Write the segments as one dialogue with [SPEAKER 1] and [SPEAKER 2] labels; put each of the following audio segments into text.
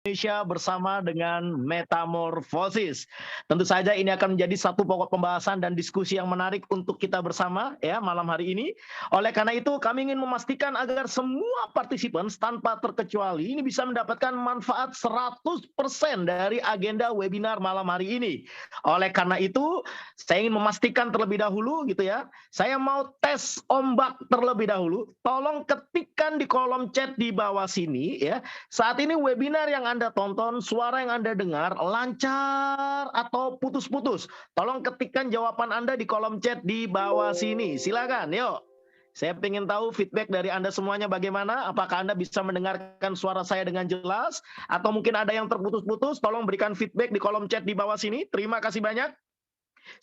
[SPEAKER 1] Indonesia bersama dengan metamorfosis. Tentu saja ini akan menjadi satu pokok pembahasan dan diskusi yang menarik untuk kita bersama ya malam hari ini. Oleh karena itu kami ingin memastikan agar semua partisipan tanpa terkecuali ini bisa mendapatkan manfaat 100% dari agenda webinar malam hari ini. Oleh karena itu saya ingin memastikan terlebih dahulu gitu ya. Saya mau tes ombak terlebih dahulu. Tolong ketikkan di kolom chat di bawah sini ya. Saat ini webinar yang Anda tonton, suara yang Anda dengar, lancar atau putus-putus? Tolong ketikkan jawaban Anda di kolom chat di bawah sini. Silakan, yuk. Saya ingin tahu feedback dari Anda semuanya bagaimana. Apakah Anda bisa mendengarkan suara saya dengan jelas? Atau mungkin ada yang terputus-putus? Tolong berikan feedback di kolom chat di bawah sini. Terima kasih banyak.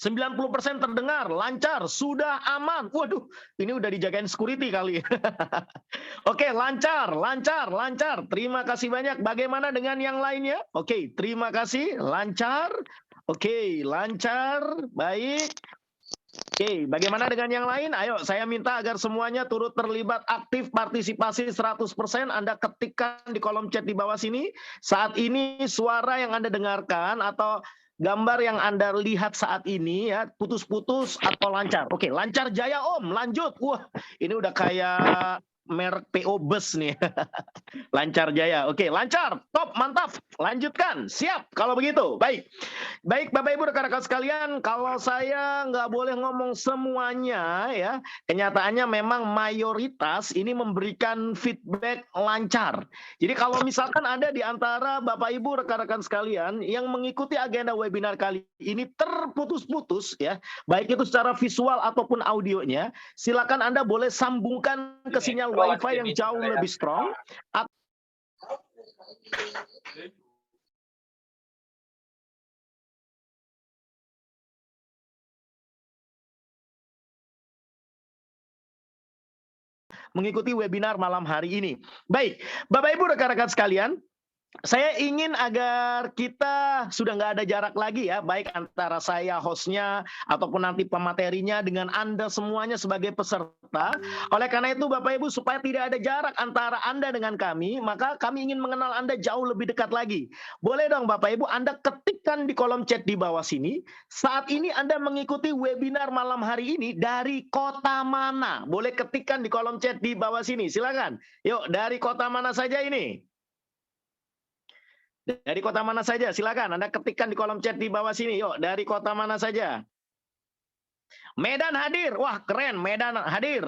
[SPEAKER 1] 90% terdengar, lancar, sudah aman. Waduh, ini udah dijagain security kali. Oke, lancar, lancar, lancar. Terima kasih banyak. Bagaimana dengan yang lainnya? Oke, terima kasih. Lancar. Oke, lancar. Baik. Oke, bagaimana dengan yang lain? Ayo, saya minta agar semuanya turut terlibat aktif partisipasi 100%. Anda ketikkan di kolom chat di bawah sini. Saat ini suara yang Anda dengarkan atau gambar yang Anda lihat saat ini ya, putus-putus atau lancar. Oke, lancar jaya Om, lanjut. Wah, ini udah kayak merek PO Bus nih. Lancar jaya. Oke, lancar. Top, mantap. Lanjutkan. Siap kalau begitu. Baik. Baik, Bapak Ibu rekan-rekan sekalian, kalau saya nggak boleh ngomong semuanya ya, kenyataannya memang mayoritas ini memberikan feedback lancar. Jadi kalau misalkan ada di antara Bapak Ibu rekan-rekan sekalian yang mengikuti agenda webinar kali ini terputus-putus ya, baik itu secara visual ataupun audionya, silakan Anda boleh sambungkan ke sinyal WiFi yang jauh lebih strong. Mengikuti webinar malam hari ini. Baik, Bapak Ibu rekan-rekan sekalian, saya ingin agar kita sudah nggak ada jarak lagi ya, baik antara saya hostnya ataupun nanti pematerinya dengan Anda semuanya sebagai peserta. Oleh karena itu Bapak Ibu supaya tidak ada jarak antara Anda dengan kami, maka kami ingin mengenal Anda jauh lebih dekat lagi. Boleh dong Bapak Ibu Anda ketikkan di kolom chat di bawah sini, saat ini Anda mengikuti webinar malam hari ini dari kota mana? Boleh ketikkan di kolom chat di bawah sini, silakan. Yuk, dari kota mana saja ini? Dari kota mana saja? Silakan Anda ketikkan di kolom chat di bawah sini. Yuk, dari kota mana saja? Medan hadir. Wah, keren. Medan hadir.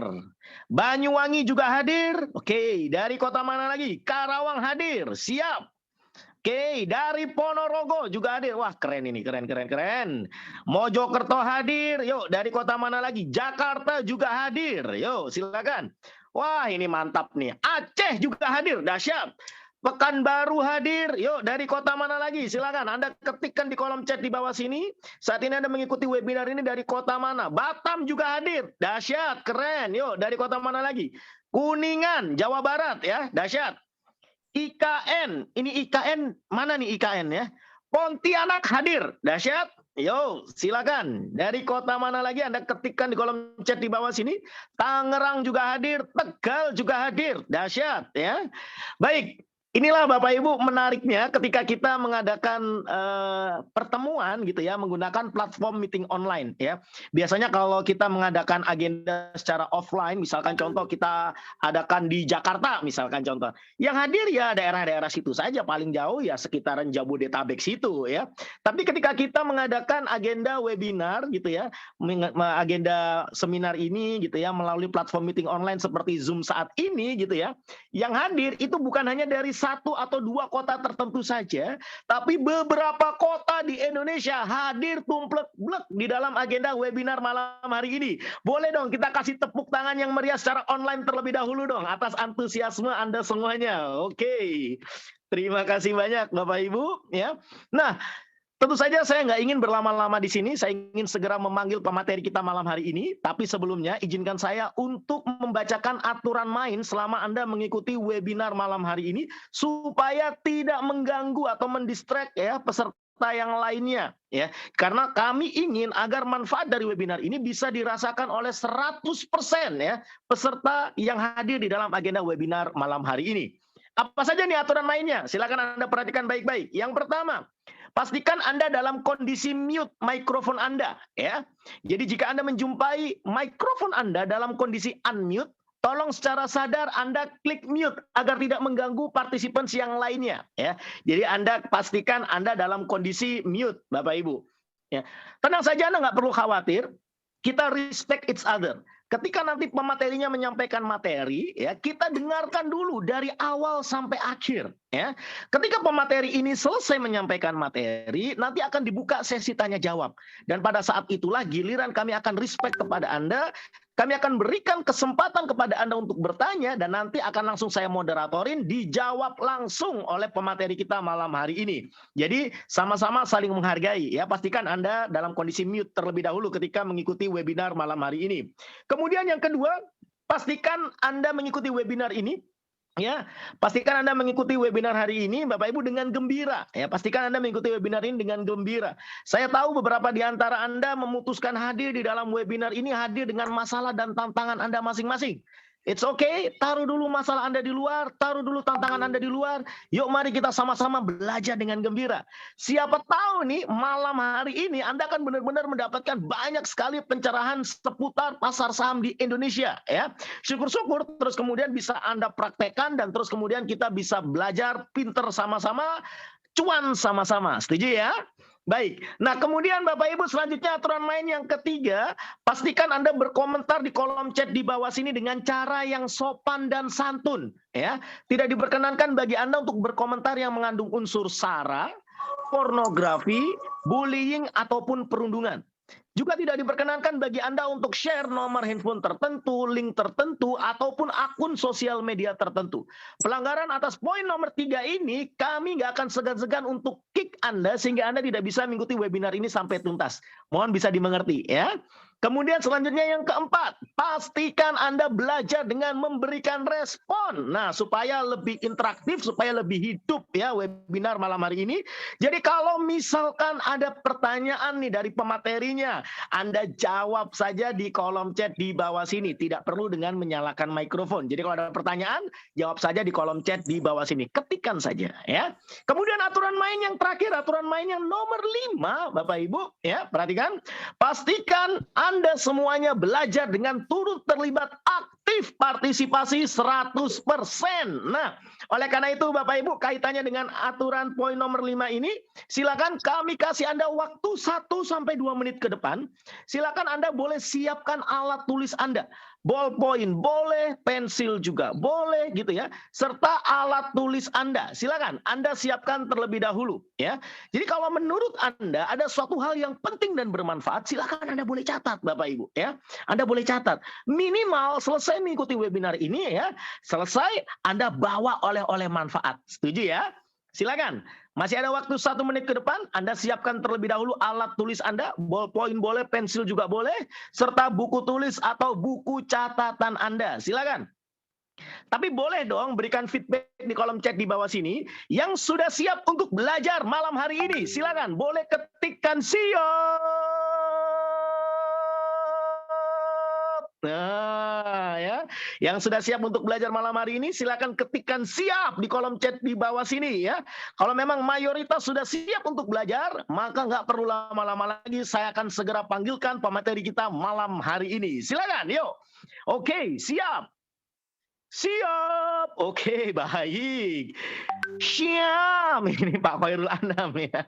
[SPEAKER 1] Banyuwangi juga hadir. Oke, dari kota mana lagi? Karawang hadir. Siap. Oke, dari Ponorogo juga hadir. Wah, keren ini. Keren, keren, keren. Mojokerto hadir. Yuk, dari kota mana lagi? Jakarta juga hadir. Yuk, silakan. Wah, ini mantap nih. Aceh juga hadir. Dahsyat. Pekanbaru hadir. Yuk, dari kota mana lagi? Silakan Anda ketikkan di kolom chat di bawah sini. Saat ini Anda mengikuti webinar ini dari kota mana? Batam juga hadir. Dahsyat, keren. Yuk, dari kota mana lagi? Kuningan, Jawa Barat ya. Dahsyat. IKN. Ini IKN mana nih IKN ya? Pontianak hadir. Dahsyat. Yo, silakan. Dari kota mana lagi Anda ketikkan di kolom chat di bawah sini. Tangerang juga hadir, Tegal juga hadir. Dahsyat ya. Baik. Inilah Bapak Ibu menariknya ketika kita mengadakan pertemuan gitu ya menggunakan platform meeting online ya. Biasanya kalau kita mengadakan agenda secara offline, misalkan contoh kita adakan di Jakarta misalkan contoh. Yang hadir ya daerah-daerah situ saja paling jauh ya sekitaran Jabodetabek situ ya. Tapi ketika kita mengadakan agenda webinar gitu ya, agenda seminar ini gitu ya melalui platform meeting online seperti Zoom saat ini gitu ya. Yang hadir itu bukan hanya dari satu atau dua kota tertentu saja, tapi beberapa kota di Indonesia hadir tumplek-blek di dalam agenda webinar malam hari ini. Boleh dong kita kasih tepuk tangan yang meriah secara online terlebih dahulu dong atas antusiasme Anda semuanya. Oke. Terima kasih banyak Bapak Ibu ya. Nah, tentu saja saya nggak ingin berlama-lama di sini, saya ingin segera memanggil pemateri kita malam hari ini. Tapi sebelumnya izinkan saya untuk membacakan aturan main selama Anda mengikuti webinar malam hari ini supaya tidak mengganggu atau mendistract ya peserta yang lainnya ya. Karena kami ingin agar manfaat dari webinar ini bisa dirasakan oleh 100% ya peserta yang hadir di dalam agenda webinar malam hari ini. Apa saja nih aturan mainnya? Silakan Anda perhatikan baik-baik. Yang pertama, pastikan Anda dalam kondisi mute mikrofon Anda, ya. Jadi jika Anda menjumpai mikrofon Anda dalam kondisi unmute, tolong secara sadar Anda klik mute agar tidak mengganggu partisipan yang lainnya, ya. Jadi Anda pastikan Anda dalam kondisi mute, Bapak Ibu. Ya. Tenang saja, Anda nggak perlu khawatir. Kita respect each other. Ketika nanti pematerinya menyampaikan materi, ya kita dengarkan dulu dari awal sampai akhir. Ya, ketika pemateri ini selesai menyampaikan materi, nanti akan dibuka sesi tanya jawab. Dan pada saat itulah giliran kami akan respect kepada Anda. Kami akan berikan kesempatan kepada Anda untuk bertanya dan nanti akan langsung saya moderatorin, dijawab langsung oleh pemateri kita malam hari ini. Jadi sama-sama saling menghargai ya. Pastikan Anda dalam kondisi mute terlebih dahulu ketika mengikuti webinar malam hari ini. Kemudian yang kedua, pastikan Anda mengikuti webinar ini. Ya, pastikan Anda mengikuti webinar hari ini, Bapak Ibu, dengan gembira. Ya, pastikan Anda mengikuti webinar ini dengan gembira. Saya tahu beberapa di antara Anda memutuskan hadir di dalam webinar ini, hadir dengan masalah dan tantangan Anda masing-masing. It's okay, taruh dulu masalah Anda di luar, taruh dulu tantangan Anda di luar. Yuk mari kita sama-sama belajar dengan gembira. Siapa tahu nih malam hari ini Anda akan benar-benar mendapatkan banyak sekali pencerahan seputar pasar saham di Indonesia. Ya, syukur-syukur terus kemudian bisa Anda praktekkan dan terus kemudian kita bisa belajar pinter sama-sama, cuan sama-sama. Setuju ya? Baik, nah kemudian Bapak Ibu selanjutnya aturan main yang ketiga, pastikan Anda berkomentar di kolom chat di bawah sini dengan cara yang sopan dan santun. Ya, tidak diperkenankan bagi Anda untuk berkomentar yang mengandung unsur sara, pornografi, bullying, ataupun perundungan. Juga tidak diperkenankan bagi Anda untuk share nomor handphone tertentu, link tertentu, ataupun akun sosial media tertentu. Pelanggaran atas poin nomor 3 ini, kami nggak akan segan-segan untuk kick Anda sehingga Anda tidak bisa mengikuti webinar ini sampai tuntas. Mohon bisa dimengerti ya. Kemudian selanjutnya yang keempat, pastikan Anda belajar dengan memberikan respon. Nah, supaya lebih interaktif, supaya lebih hidup ya webinar malam hari ini. Jadi kalau misalkan ada pertanyaan nih dari pematerinya, Anda jawab saja di kolom chat di bawah sini. Tidak perlu dengan menyalakan mikrofon. Jadi kalau ada pertanyaan, jawab saja di kolom chat di bawah sini. Ketikkan saja ya. Kemudian aturan main yang terakhir, aturan main yang nomor 5, Bapak Ibu ya, perhatikan. Pastikan Anda semuanya belajar dengan turut terlibat aktif partisipasi 100%. Nah, oleh karena itu Bapak Ibu kaitannya dengan aturan poin nomor 5 ini, silakan kami kasih Anda waktu 1-2 menit ke depan. Silakan Anda boleh siapkan alat tulis Anda. Ballpoint boleh, pensil juga boleh gitu ya, serta alat tulis Anda. Silakan Anda siapkan terlebih dahulu ya. Jadi kalau menurut Anda ada suatu hal yang penting dan bermanfaat, silakan Anda boleh catat Bapak Ibu ya. Anda boleh catat. Minimal selesai mengikuti webinar ini ya, selesai Anda bawa oleh-oleh manfaat. Setuju ya? Silakan. Masih ada waktu 1 menit ke depan, Anda siapkan terlebih dahulu alat tulis Anda, ballpoint boleh, pensil juga boleh, serta buku tulis atau buku catatan Anda. Silakan. Tapi boleh dong berikan feedback di kolom chat di bawah sini yang sudah siap untuk belajar malam hari ini. Silakan, boleh ketikkan siap. Nah, ya, yang sudah siap untuk belajar malam hari ini, silakan ketikkan siap di kolom chat di bawah sini ya. Kalau memang mayoritas sudah siap untuk belajar, maka nggak perlu lama-lama lagi. Saya akan segera panggilkan pemateri kita malam hari ini. Silakan, yuk. Oke, siap. Siap. Oke, baik. Siap. Ini Pak Khairul Anam ya.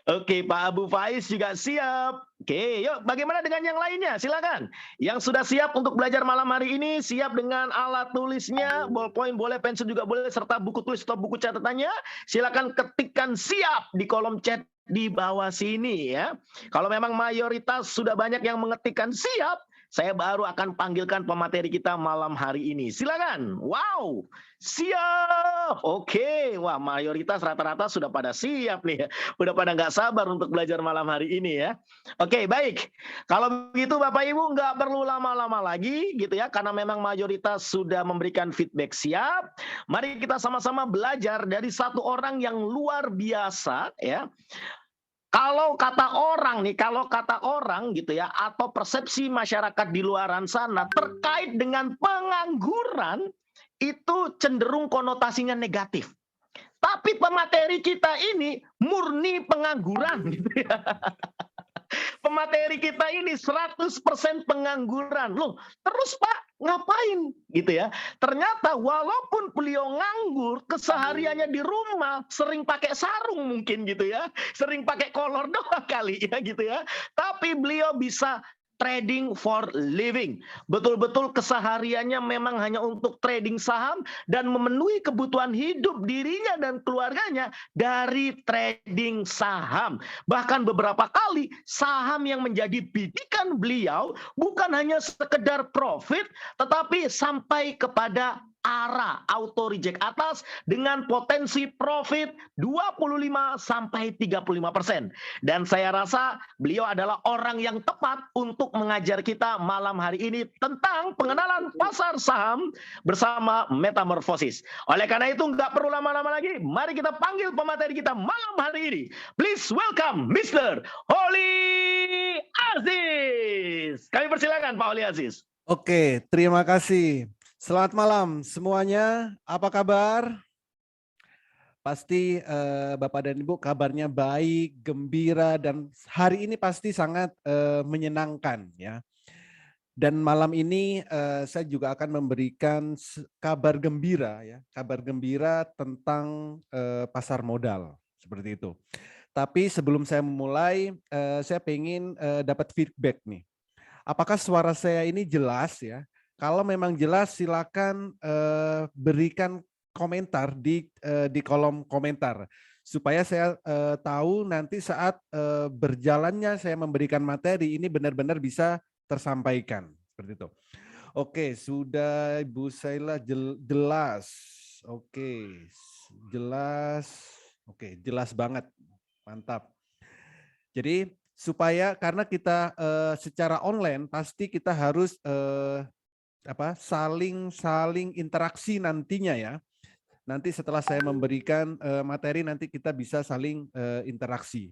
[SPEAKER 1] Oke, Pak Abu Faiz juga siap. Oke, yuk bagaimana dengan yang lainnya? Silakan. Yang sudah siap untuk belajar malam hari ini, siap dengan alat tulisnya, ballpoint boleh, pensil juga boleh, serta buku tulis atau buku catatannya, silakan ketikkan siap di kolom chat di bawah sini ya. Kalau memang mayoritas sudah banyak yang mengetikkan siap, saya baru akan panggilkan pemateri kita malam hari ini. Silakan. Wow, siap. Oke, wah mayoritas rata-rata sudah pada siap nih ya. Udah pada nggak sabar untuk belajar malam hari ini ya. Oke, baik. Kalau begitu Bapak Ibu nggak perlu lama-lama lagi gitu ya, karena memang mayoritas sudah memberikan feedback siap. Mari kita sama-sama belajar dari satu orang yang luar biasa ya. Kalau kata orang gitu ya, atau persepsi masyarakat di luaran sana terkait dengan pengangguran, itu cenderung konotasinya negatif. Tapi pemateri kita ini murni pengangguran gitu ya. Pemateri kita ini 100% pengangguran. Loh, terus Pak, ngapain? Gitu ya. Ternyata walaupun beliau nganggur, kesehariannya di rumah, sering pakai sarung mungkin gitu ya. Sering pakai kolor doang kali ya gitu ya. Tapi beliau bisa trading for living. Betul-betul kesehariannya memang hanya untuk trading saham dan memenuhi kebutuhan hidup dirinya dan keluarganya dari trading saham. Bahkan beberapa kali saham yang menjadi bidikan beliau bukan hanya sekedar profit, tetapi sampai kepada ARA, auto reject atas, dengan potensi profit 25 sampai 35%. Dan saya rasa beliau adalah orang yang tepat untuk mengajar kita malam hari ini tentang pengenalan pasar saham bersama Metamorfosis. Oleh karena itu nggak perlu lama-lama lagi, mari kita panggil pemateri kita malam hari ini. Please welcome Mr. Holly Aziz. Kami persilakan Pak Holly Aziz.
[SPEAKER 2] Oke, terima kasih. Selamat malam semuanya. Apa kabar? Pasti Bapak dan Ibu kabarnya baik, gembira, dan hari ini pasti sangat menyenangkan ya. Dan malam ini saya juga akan memberikan kabar gembira ya, kabar gembira tentang pasar modal seperti itu. Tapi sebelum saya memulai, saya pengen dapat feedback nih. Apakah suara saya ini jelas ya? Kalau memang jelas, silakan berikan komentar di kolom komentar supaya saya tahu nanti saat berjalannya saya memberikan materi ini benar-benar bisa tersampaikan seperti itu. Oke, sudah Ibu Saila jelas. Oke, jelas. Oke, jelas banget. Mantap. Jadi supaya karena kita secara online pasti kita harus saling interaksi nantinya ya. Nanti setelah saya memberikan materi nanti kita bisa saling interaksi.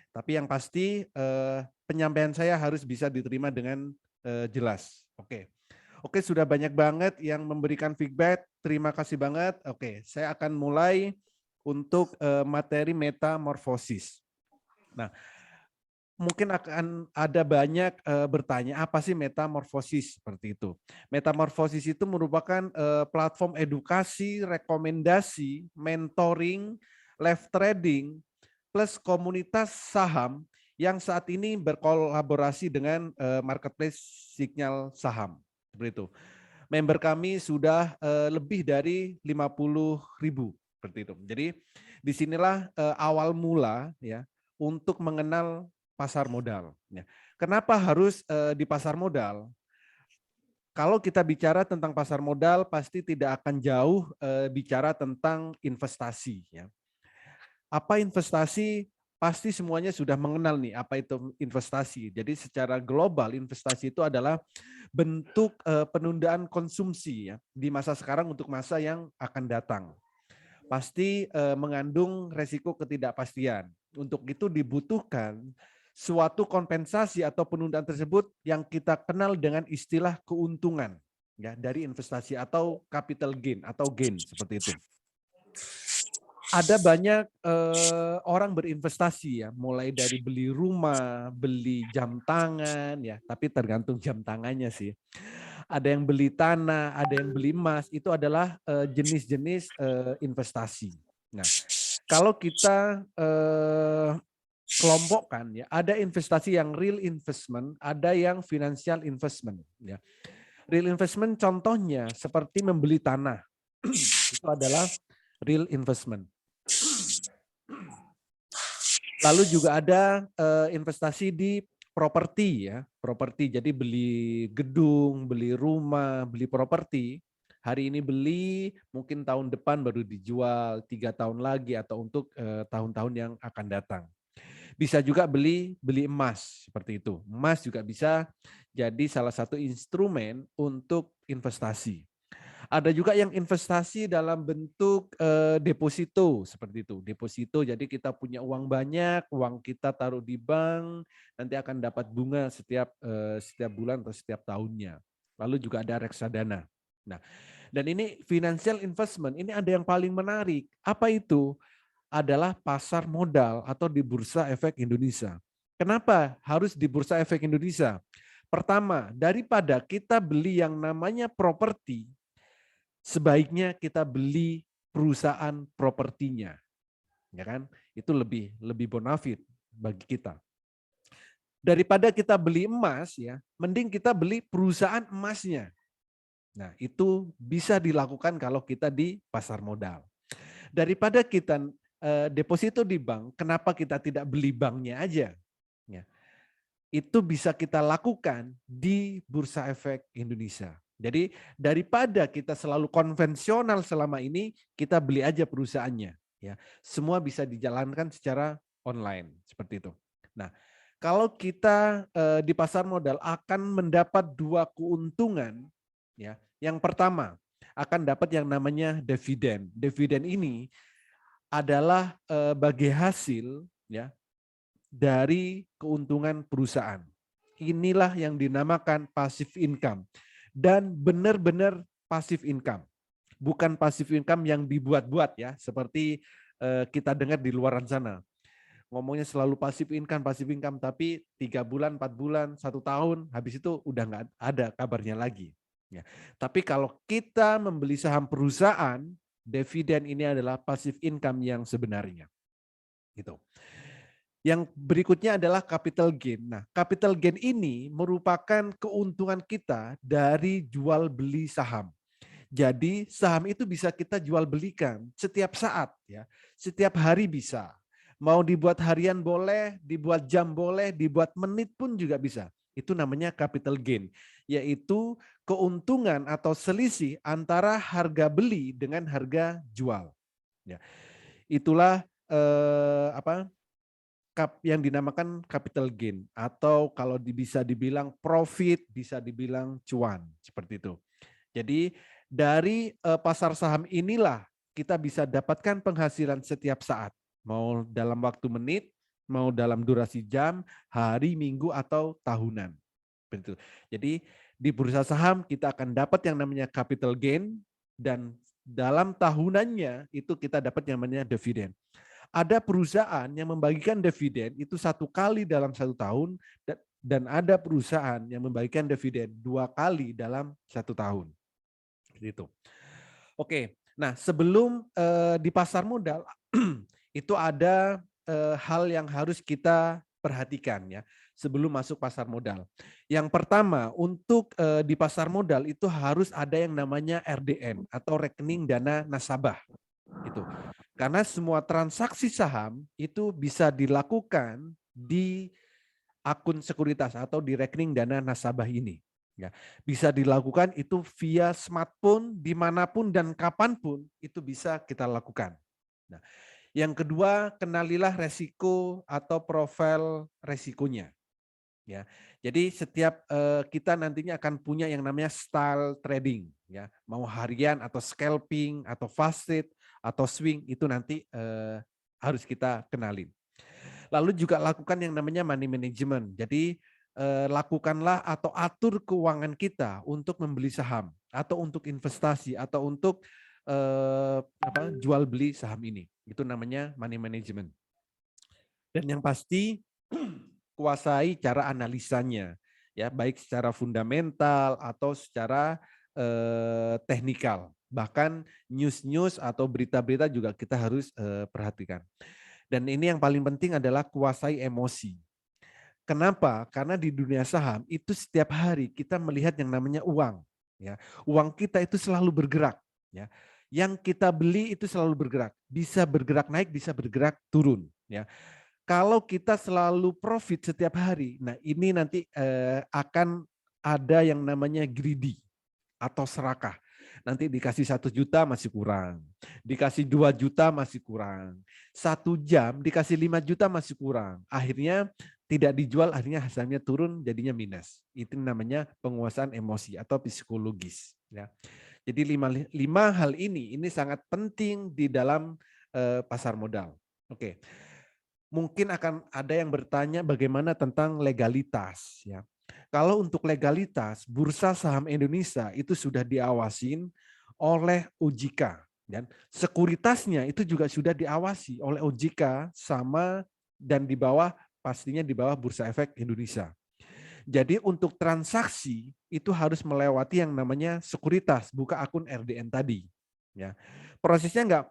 [SPEAKER 2] Tapi yang pasti penyampaian saya harus bisa diterima dengan jelas. Oke, sudah banyak banget yang memberikan feedback. Terima kasih banget. Oke, saya akan mulai untuk materi metamorfosis. Nah, mungkin akan ada banyak bertanya apa sih metamorfosis seperti itu. Metamorfosis itu merupakan platform edukasi, rekomendasi, mentoring, live trading, plus komunitas saham yang saat ini berkolaborasi dengan marketplace sinyal saham. Seperti itu. Member kami sudah lebih dari 50.000 seperti itu. Jadi disinilah awal mula ya untuk mengenal pasar modal. Kenapa harus di pasar modal? Kalau kita bicara tentang pasar modal, pasti tidak akan jauh bicara tentang investasi. Ya. Apa investasi? Pasti semuanya sudah mengenal nih apa itu investasi. Jadi secara global investasi itu adalah bentuk penundaan konsumsi ya di masa sekarang untuk masa yang akan datang. Pasti mengandung resiko ketidakpastian. Untuk itu dibutuhkan suatu kompensasi atau penundaan tersebut yang kita kenal dengan istilah keuntungan ya dari investasi atau capital gain atau gain seperti itu. Ada banyak orang berinvestasi ya, mulai dari beli rumah, beli jam tangan ya, tapi tergantung jam tangannya sih. Ada yang beli tanah, ada yang beli emas, itu adalah jenis-jenis investasi. Nah, kalau kita kelompokkan ya, ada investasi yang real investment, ada yang financial investment ya. Real investment contohnya seperti membeli tanah. Itu adalah real investment. Lalu juga ada investasi di properti ya, properti. Jadi beli gedung, beli rumah, beli properti. Hari ini beli, mungkin tahun depan baru dijual, 3 tahun lagi atau untuk tahun-tahun yang akan datang. Bisa juga beli emas seperti itu. Emas juga bisa jadi salah satu instrumen untuk investasi. Ada juga yang investasi dalam bentuk deposito seperti itu. Deposito jadi kita punya uang banyak, uang kita taruh di bank, nanti akan dapat bunga setiap bulan atau setiap tahunnya. Lalu juga ada reksadana. Nah, Dan ini financial investment, ini ada yang paling menarik. Apa itu? Adalah pasar modal atau di Bursa Efek Indonesia. Kenapa harus di Bursa Efek Indonesia? Pertama, daripada kita beli yang namanya properti, sebaiknya kita beli perusahaan propertinya. Ya kan? Itu lebih bonafit bagi kita. Daripada kita beli emas ya, mending kita beli perusahaan emasnya. Nah, itu bisa dilakukan kalau kita di pasar modal. Daripada kita deposito di bank, kenapa kita tidak beli banknya aja? Ya, itu bisa kita lakukan di Bursa Efek Indonesia. Jadi daripada kita selalu konvensional selama ini, kita beli aja perusahaannya. Ya, semua bisa dijalankan secara online seperti itu. Nah, kalau kita di pasar modal akan mendapat dua keuntungan. Ya, yang pertama akan dapat yang namanya dividen. Dividen ini adalah bagi hasil ya dari keuntungan perusahaan. Inilah yang dinamakan passive income dan benar-benar passive income. Bukan passive income yang dibuat-buat ya, seperti kita dengar di luaran sana. Ngomongnya selalu passive income, tapi 3 bulan, 4 bulan, 1 tahun, habis itu udah nggak ada kabarnya lagi. Ya. Tapi kalau kita membeli saham perusahaan, dividen ini adalah passive income yang sebenarnya. Gitu. Yang berikutnya adalah capital gain. Nah, capital gain ini merupakan keuntungan kita dari jual beli saham. Jadi saham itu bisa kita jual belikan setiap saat ya, setiap hari bisa. Mau dibuat harian boleh, dibuat jam boleh, dibuat menit pun juga bisa. Itu namanya capital gain, yaitu keuntungan atau selisih antara harga beli dengan harga jual. Ya. Itulah yang dinamakan capital gain atau kalau bisa dibilang profit, bisa dibilang cuan seperti itu. Jadi dari pasar saham inilah kita bisa dapatkan penghasilan setiap saat, mau dalam waktu menit, mau dalam durasi jam, hari, minggu atau tahunan. Begitu. Jadi di bursa saham kita akan dapat yang namanya capital gain dan dalam tahunannya itu kita dapat yang namanya dividen. Ada perusahaan yang membagikan dividen itu 1 kali dalam 1 tahun dan ada perusahaan yang membagikan dividen 2 kali dalam 1 tahun. Gitu. Oke, nah sebelum di pasar modal itu ada hal yang harus kita perhatikan ya sebelum masuk pasar modal. Yang pertama untuk di pasar modal itu harus ada yang namanya RDN atau rekening dana nasabah. Gitu. Karena semua transaksi saham itu bisa dilakukan di akun sekuritas atau di rekening dana nasabah ini. Ya, bisa dilakukan itu via smartphone dimanapun dan kapanpun itu bisa kita lakukan. Nah, yang kedua kenalilah resiko atau profil resikonya. Ya, jadi setiap kita nantinya akan punya yang namanya style trading, ya, mau harian atau scalping atau fast trade atau swing itu nanti harus kita kenalin. Lalu juga lakukan yang namanya money management. Jadi lakukanlah atau atur keuangan kita untuk membeli saham atau untuk investasi atau untuk jual beli saham ini. Itu namanya money management. Dan yang pasti kuasai cara analisanya, ya baik secara fundamental atau secara teknikal. Bahkan news-news atau berita-berita juga kita harus perhatikan. Dan ini yang paling penting adalah kuasai emosi. Kenapa? Karena di dunia saham itu setiap hari kita melihat yang namanya uang. Ya, uang kita itu selalu bergerak. Ya, yang kita beli itu selalu bergerak. Bisa bergerak naik, bisa bergerak turun. Ya, kalau kita selalu profit setiap hari, nah ini nanti akan ada yang namanya greedy atau serakah. Nanti dikasih 1 juta masih kurang, dikasih 2 juta masih kurang, 1 jam dikasih 5 juta masih kurang. Akhirnya tidak dijual, akhirnya hasilnya turun, jadinya minus. Itu namanya penguasaan emosi atau psikologis. Ya. Jadi 5 hal ini sangat penting di dalam pasar modal. Oke. Mungkin akan ada yang bertanya bagaimana tentang legalitas ya. Kalau untuk legalitas, Bursa Saham Indonesia itu sudah diawasin oleh OJK. Dan sekuritasnya itu juga sudah diawasi oleh OJK dan di bawah, pastinya di bawah Bursa Efek Indonesia. Jadi untuk transaksi itu harus melewati yang namanya sekuritas, buka akun RDN tadi. Ya, prosesnya nggak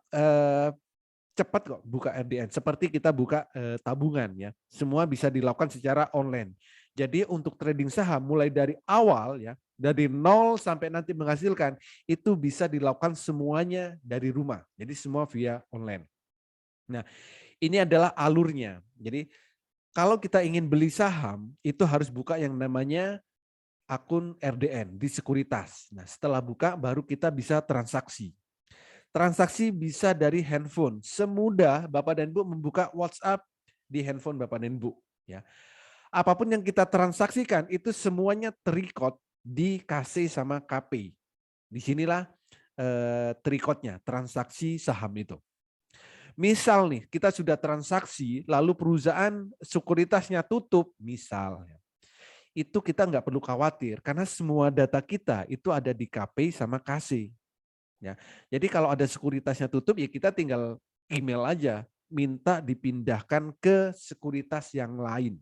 [SPEAKER 2] cepat kok buka RDN. Seperti kita buka tabungan ya, semua bisa dilakukan secara online. Jadi untuk trading saham mulai dari awal ya, dari nol sampai nanti menghasilkan itu bisa dilakukan semuanya dari rumah. Jadi semua via online. Nah, ini adalah alurnya. Jadi kalau kita ingin beli saham, itu harus buka yang namanya akun RDN di sekuritas. Nah, setelah buka baru kita bisa transaksi. Transaksi bisa dari handphone, semudah Bapak dan Ibu membuka WhatsApp di handphone Bapak dan Ibu. Ya. Apapun yang kita transaksikan itu semuanya terrecord di KC sama KP. Disinilah terrecordnya, transaksi saham itu. Misal nih, kita sudah transaksi, lalu perusahaan sekuritasnya tutup, misalnya. Itu kita nggak perlu khawatir, karena semua data kita itu ada di KP sama KC. Ya. Jadi kalau ada sekuritasnya tutup, ya kita tinggal email aja, minta dipindahkan ke sekuritas yang lain.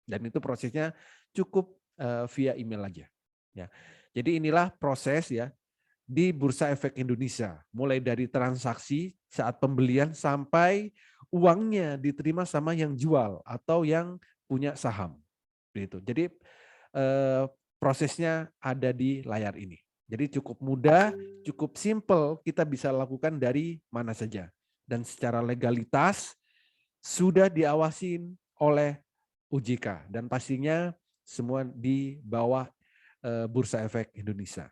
[SPEAKER 2] Dan itu prosesnya cukup via email aja. Ya. Jadi inilah proses ya di Bursa Efek Indonesia, mulai dari transaksi saat pembelian sampai uangnya diterima sama yang jual atau yang punya saham. Gitu. Jadi prosesnya ada di layar ini. Jadi cukup mudah, cukup simple, kita bisa lakukan dari mana saja. Dan secara legalitas sudah diawasin oleh OJK dan pastinya semua di bawah Bursa Efek Indonesia.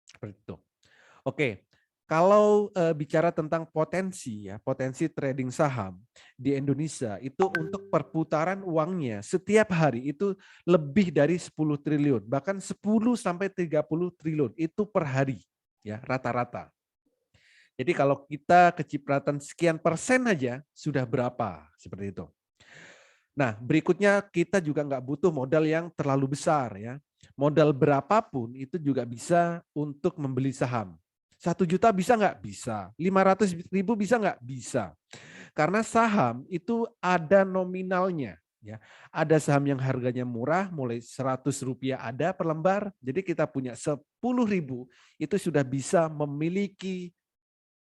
[SPEAKER 2] Seperti itu. Oke, kalau bicara tentang potensi ya, potensi trading saham di Indonesia itu untuk perputaran uangnya setiap hari itu lebih dari 10 triliun, bahkan 10 sampai 30 triliun itu per hari ya rata-rata. Jadi kalau kita kecipratan sekian persen aja sudah berapa seperti itu. Nah, berikutnya kita juga nggak butuh modal yang terlalu besar ya. Modal berapapun itu juga bisa untuk membeli saham. 1 juta bisa nggak? Bisa. 500.000 bisa nggak? Bisa. Karena saham itu ada nominalnya. Ya, ada saham yang harganya murah, mulai Rp100 ada per lembar. Jadi kita punya 10.000 itu sudah bisa memiliki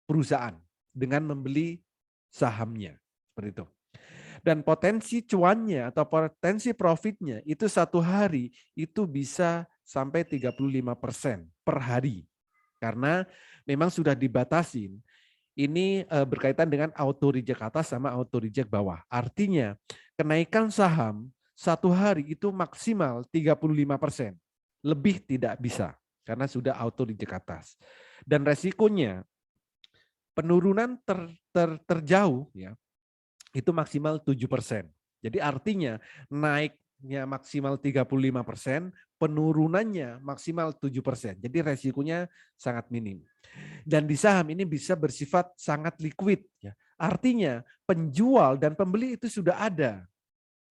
[SPEAKER 2] perusahaan dengan membeli sahamnya. Seperti itu. Dan potensi cuannya atau potensi profitnya itu satu hari itu bisa sampai 35% per hari. Karena memang sudah dibatasin. Ini berkaitan dengan auto reject atas sama auto reject bawah. Artinya kenaikan saham satu hari itu maksimal 35%. Lebih tidak bisa karena sudah auto reject atas. Dan resikonya penurunan terjauh ya itu maksimal 7%. Jadi artinya naiknya maksimal 35%, penurunannya maksimal 7%. Jadi resikonya sangat minim. Dan di saham ini bisa bersifat sangat liquid. Ya. Artinya penjual dan pembeli itu sudah ada.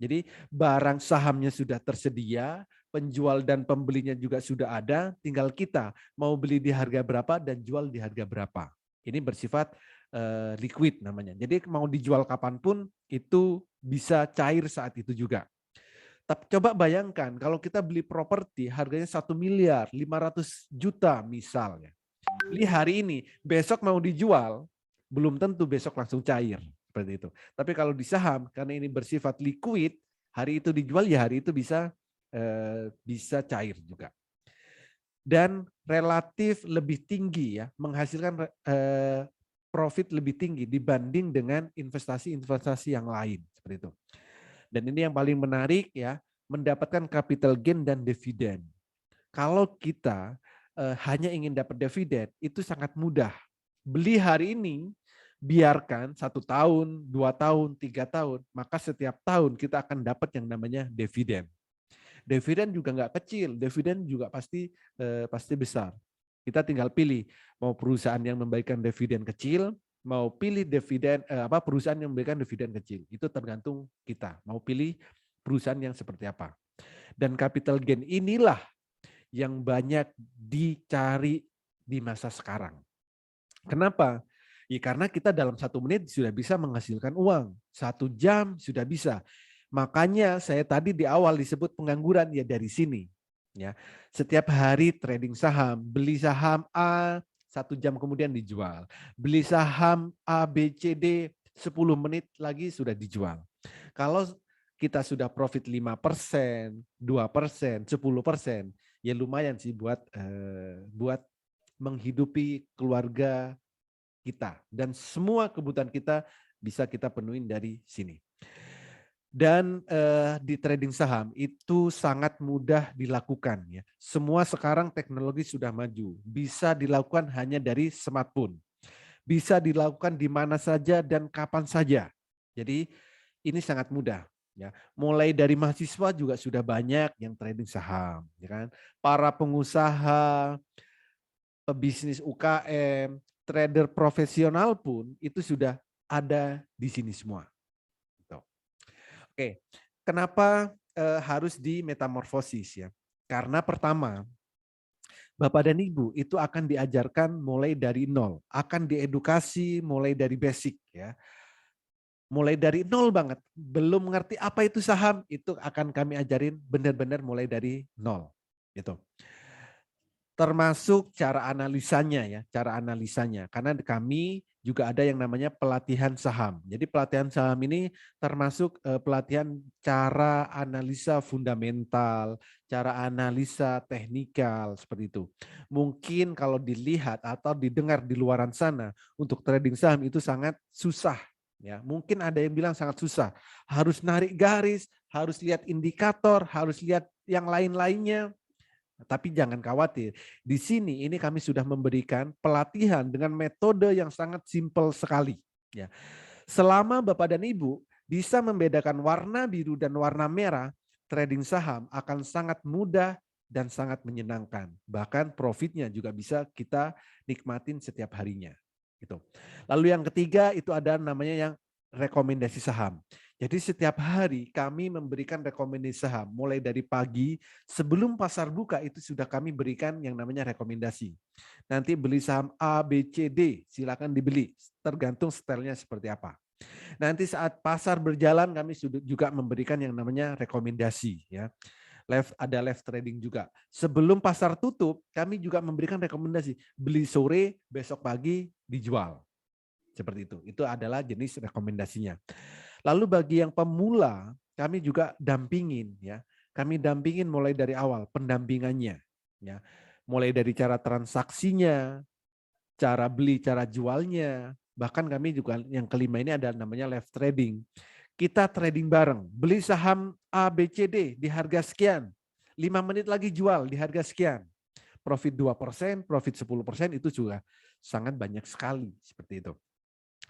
[SPEAKER 2] Jadi barang sahamnya sudah tersedia, penjual dan pembelinya juga sudah ada, tinggal kita mau beli di harga berapa dan jual di harga berapa. Ini bersifat liquid namanya. Jadi mau dijual kapanpun itu bisa cair saat itu juga. Tapi coba bayangkan kalau kita beli properti harganya 1 miliar 500 juta misalnya. Beli hari ini, besok mau dijual, belum tentu besok langsung cair. Seperti itu. Tapi kalau di saham, karena ini bersifat liquid, hari itu dijual ya hari itu bisa cair juga. Dan relatif lebih tinggi ya, menghasilkan profit lebih tinggi dibanding dengan investasi-investasi yang lain seperti itu. Dan ini yang paling menarik ya, mendapatkan capital gain dan dividen. Kalau kita hanya ingin dapat dividen itu sangat mudah. Beli hari ini, biarkan 1 tahun, 2 tahun, 3 tahun, maka setiap tahun kita akan dapat yang namanya dividen. Dividen juga nggak kecil, dividen juga pasti besar. Kita tinggal pilih mau perusahaan yang memberikan dividen kecil, mau pilih dividen perusahaan yang memberikan dividen kecil. Itu tergantung kita mau pilih perusahaan yang seperti apa. Dan capital gain inilah yang banyak dicari di masa sekarang. Kenapa? Ya karena kita dalam 1 menit sudah bisa menghasilkan uang. 1 jam sudah bisa. Makanya saya tadi di awal disebut pengangguran ya dari sini. Ya, setiap hari trading saham, beli saham A, 1 jam kemudian dijual. Beli saham A, B, C, D, 10 menit lagi sudah dijual. Kalau kita sudah profit 5%, 2%, 10%, ya lumayan sih buat menghidupi keluarga kita. Dan semua kebutuhan kita bisa kita penuhin dari sini. Dan di trading saham itu sangat mudah dilakukan ya. Semua sekarang teknologi sudah maju, bisa dilakukan hanya dari smartphone. Bisa dilakukan di mana saja dan kapan saja. Jadi ini sangat mudah ya. Mulai dari mahasiswa juga sudah banyak yang trading saham, ya kan? Para pengusaha, pebisnis UKM, trader profesional pun itu sudah ada di sini semua. Oke, kenapa harus di metamorfosis ya? Karena pertama, Bapak dan Ibu itu akan diajarkan mulai dari nol, akan diedukasi mulai dari basic ya. Mulai dari nol banget, belum mengerti apa itu saham, itu akan kami ajarin benar-benar mulai dari nol gitu. Termasuk cara analisanya ya, cara analisanya. Karena kami juga ada yang namanya pelatihan saham. Jadi pelatihan saham ini termasuk pelatihan cara analisa fundamental, cara analisa teknikal seperti itu. Mungkin kalau dilihat atau didengar di luaran sana untuk trading saham itu sangat susah. Ya, mungkin ada yang bilang sangat susah. Harus narik garis, harus lihat indikator, harus lihat yang lain-lainnya. Tapi jangan khawatir, di sini ini kami sudah memberikan pelatihan dengan metode yang sangat simpel sekali. Ya. Selama Bapak dan Ibu bisa membedakan warna biru dan warna merah, trading saham akan sangat mudah dan sangat menyenangkan. Bahkan profitnya juga bisa kita nikmatin setiap harinya. Gitu. Lalu yang ketiga itu ada namanya yang rekomendasi saham. Jadi setiap hari kami memberikan rekomendasi saham. Mulai dari pagi sebelum pasar buka itu sudah kami berikan yang namanya rekomendasi. Nanti beli saham A, B, C, D silakan dibeli. Tergantung stylenya seperti apa. Nanti saat pasar berjalan kami sudah juga memberikan yang namanya rekomendasi. Ya. Ada live trading juga. Sebelum pasar tutup kami juga memberikan rekomendasi. Beli sore, besok pagi dijual. Seperti itu. Itu adalah jenis rekomendasinya. Lalu bagi yang pemula, kami juga dampingin ya. Kami dampingin mulai dari awal pendampingannya ya. Mulai dari cara transaksinya, cara beli, cara jualnya. Bahkan kami juga yang kelima ini ada namanya live trading. Kita trading bareng, beli saham A, B, C, D di harga sekian. 5 menit lagi jual di harga sekian. Profit 2%, profit 10% itu juga sangat banyak sekali seperti itu.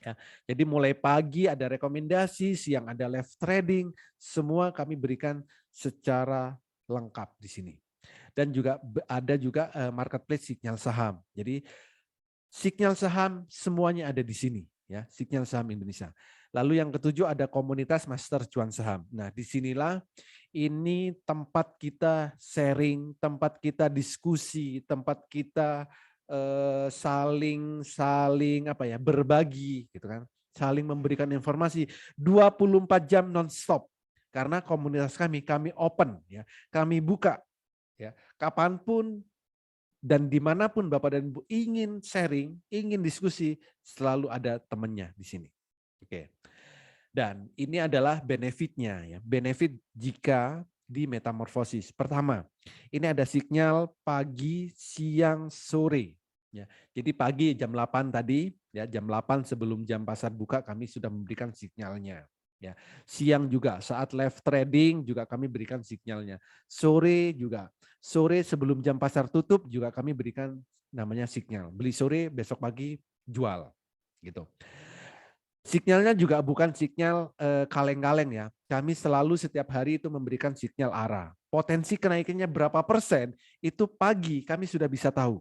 [SPEAKER 2] Ya, jadi mulai pagi ada rekomendasi, siang ada live trading, semua kami berikan secara lengkap di sini. Dan juga ada juga marketplace sinyal saham. Jadi sinyal saham semuanya ada di sini, ya, sinyal saham Indonesia. Lalu yang ketujuh ada komunitas master cuan saham. Nah, disinilah ini tempat kita sharing, tempat kita diskusi, tempat kita saling apa ya, berbagi gitu kan, saling memberikan informasi 24 jam nonstop karena komunitas kami open ya, kami buka ya, kapanpun dan dimanapun Bapak dan Ibu ingin sharing, ingin diskusi, selalu ada temannya di sini. Oke. Dan ini adalah benefitnya ya, benefit jika di metamorfosis. Pertama, ini ada sinyal pagi, siang, sore. Ya, jadi pagi jam 8 tadi, ya jam 8 sebelum jam pasar buka kami sudah memberikan sinyalnya. Ya, siang juga saat live trading juga kami berikan sinyalnya. Sore juga, sore sebelum jam pasar tutup juga kami berikan namanya sinyal. Beli sore, besok pagi jual, gitu. Sinyalnya juga bukan sinyal kaleng-kaleng ya. Kami selalu setiap hari itu memberikan sinyal arah. Potensi kenaikannya berapa persen itu pagi kami sudah bisa tahu.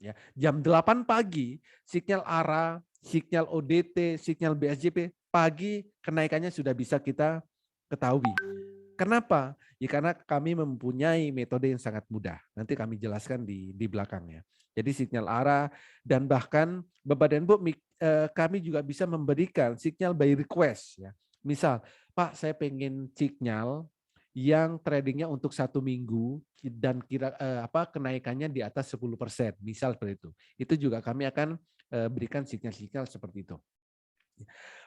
[SPEAKER 2] Ya, jam 8 pagi sinyal arah, sinyal ODT, sinyal BSJP pagi kenaikannya sudah bisa kita ketahui. Kenapa? Ya karena kami mempunyai metode yang sangat mudah. Nanti kami jelaskan di belakangnya. Jadi sinyal arah dan bahkan Bapak dan Bu, kami juga bisa memberikan sinyal by request. Ya. Misal, Pak, saya pengen sinyal yang tradingnya untuk 1 minggu dan kenaikannya di atas 10%, misal seperti itu. Itu juga kami akan berikan sinyal-sinyal seperti itu.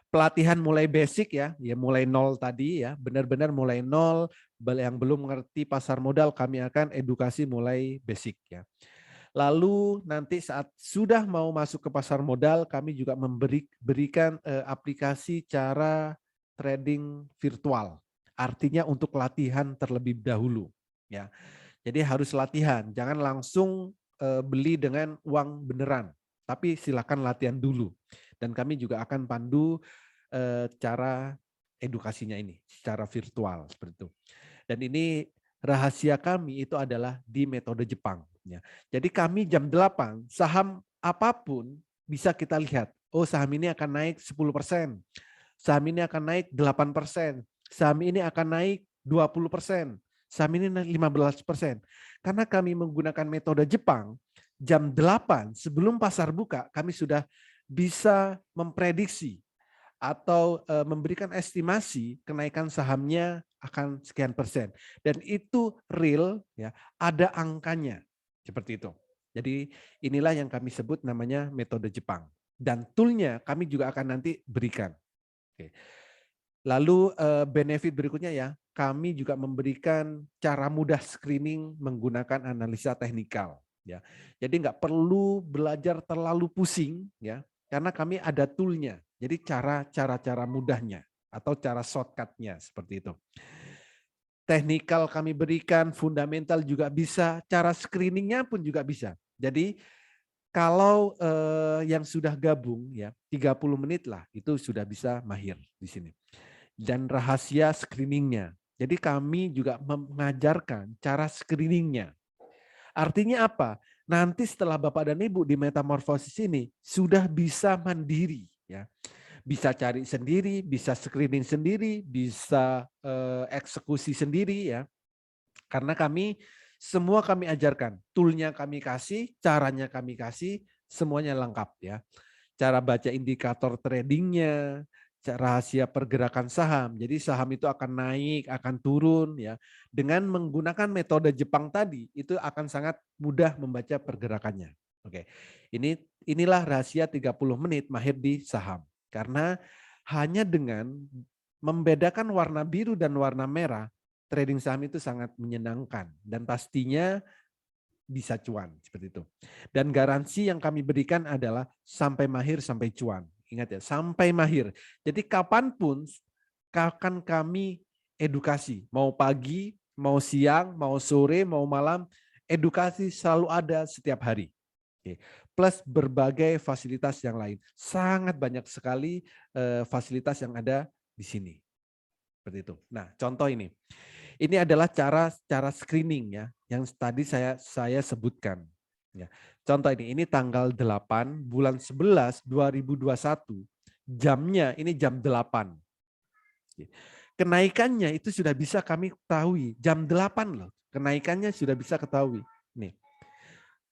[SPEAKER 2] Pelatihan mulai basic ya mulai nol tadi ya, benar-benar mulai nol, yang belum mengerti pasar modal kami akan edukasi mulai basic ya. Lalu nanti saat sudah mau masuk ke pasar modal, kami juga berikan aplikasi cara trading virtual. Artinya untuk latihan terlebih dahulu ya. Jadi harus latihan, jangan langsung beli dengan uang beneran, tapi silakan latihan dulu. Dan kami juga akan pandu cara edukasinya ini secara virtual seperti itu. Dan ini rahasia kami itu adalah di metode Jepang. Ya. Jadi kami jam 8 saham apapun bisa kita lihat. Oh, saham ini akan naik 10%, saham ini akan naik 8%, saham ini akan naik 20%, saham ini naik 15%. Karena kami menggunakan metode Jepang, jam 8 sebelum pasar buka kami sudah bisa memprediksi atau memberikan estimasi kenaikan sahamnya akan sekian persen. Dan itu real, ya, ada angkanya. Seperti itu. Jadi inilah yang kami sebut namanya metode Jepang. Dan toolnya kami juga akan nanti berikan. Oke. Lalu benefit berikutnya ya, kami juga memberikan cara mudah screening menggunakan analisa teknikal. Ya, jadi nggak perlu belajar terlalu pusing ya, karena kami ada toolnya. Jadi cara mudahnya atau cara shortcutnya seperti itu. Teknikal kami berikan, fundamental juga bisa, cara screeningnya pun juga bisa. Jadi kalau yang sudah gabung ya 30 menit lah itu sudah bisa mahir di sini. Dan rahasia screeningnya. Jadi kami juga mengajarkan cara screeningnya. Artinya apa? Nanti setelah Bapak dan Ibu di metamorfosis ini sudah bisa mandiri ya. Bisa cari sendiri, bisa screening sendiri, bisa eksekusi sendiri ya. Karena semua kami ajarkan, toolnya kami kasih, caranya kami kasih, semuanya lengkap ya. Cara baca indikator tradingnya, rahasia pergerakan saham. Jadi saham itu akan naik, akan turun ya. Dengan menggunakan metode Jepang tadi, itu akan sangat mudah membaca pergerakannya. Oke. Inilah rahasia 30 menit mahir di saham. Karena hanya dengan membedakan warna biru dan warna merah, trading saham itu sangat menyenangkan dan pastinya bisa cuan seperti itu. Dan garansi yang kami berikan adalah sampai mahir sampai cuan. Ingat ya, sampai mahir. Jadi kapanpun akan kami edukasi, mau pagi, mau siang, mau sore, mau malam, edukasi selalu ada setiap hari. Plus berbagai fasilitas yang lain. Sangat banyak sekali fasilitas yang ada di sini. Seperti itu. Nah, contoh ini. Ini adalah cara screening ya, yang tadi saya sebutkan. Ya. Contoh ini tanggal 8 bulan 11 2021, jamnya ini jam 8. Kenaikannya itu sudah bisa kami ketahui, jam 8 loh, kenaikannya sudah bisa ketahui. Nih,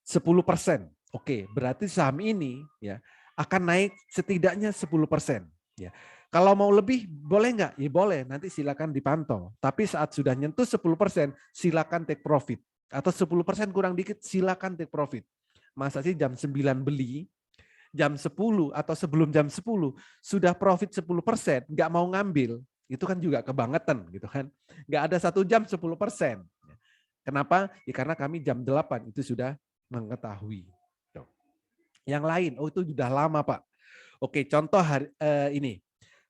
[SPEAKER 2] 10%. Oke, berarti saham ini ya akan naik setidaknya 10%. Ya. Kalau mau lebih boleh nggak? Ya boleh, nanti silakan dipantau. Tapi saat sudah nyentuh 10%, silakan take profit. Atau 10% kurang dikit, silakan take profit. Masa sih jam 9 beli, jam 10 atau sebelum jam 10 sudah profit 10%, nggak mau ngambil. Itu kan juga kebangetan gitu kan. Nggak ada 1 jam 10%. Kenapa? Ya karena kami jam 8 itu sudah mengetahui. Yang lain, oh itu sudah lama Pak. Oke, contoh ini.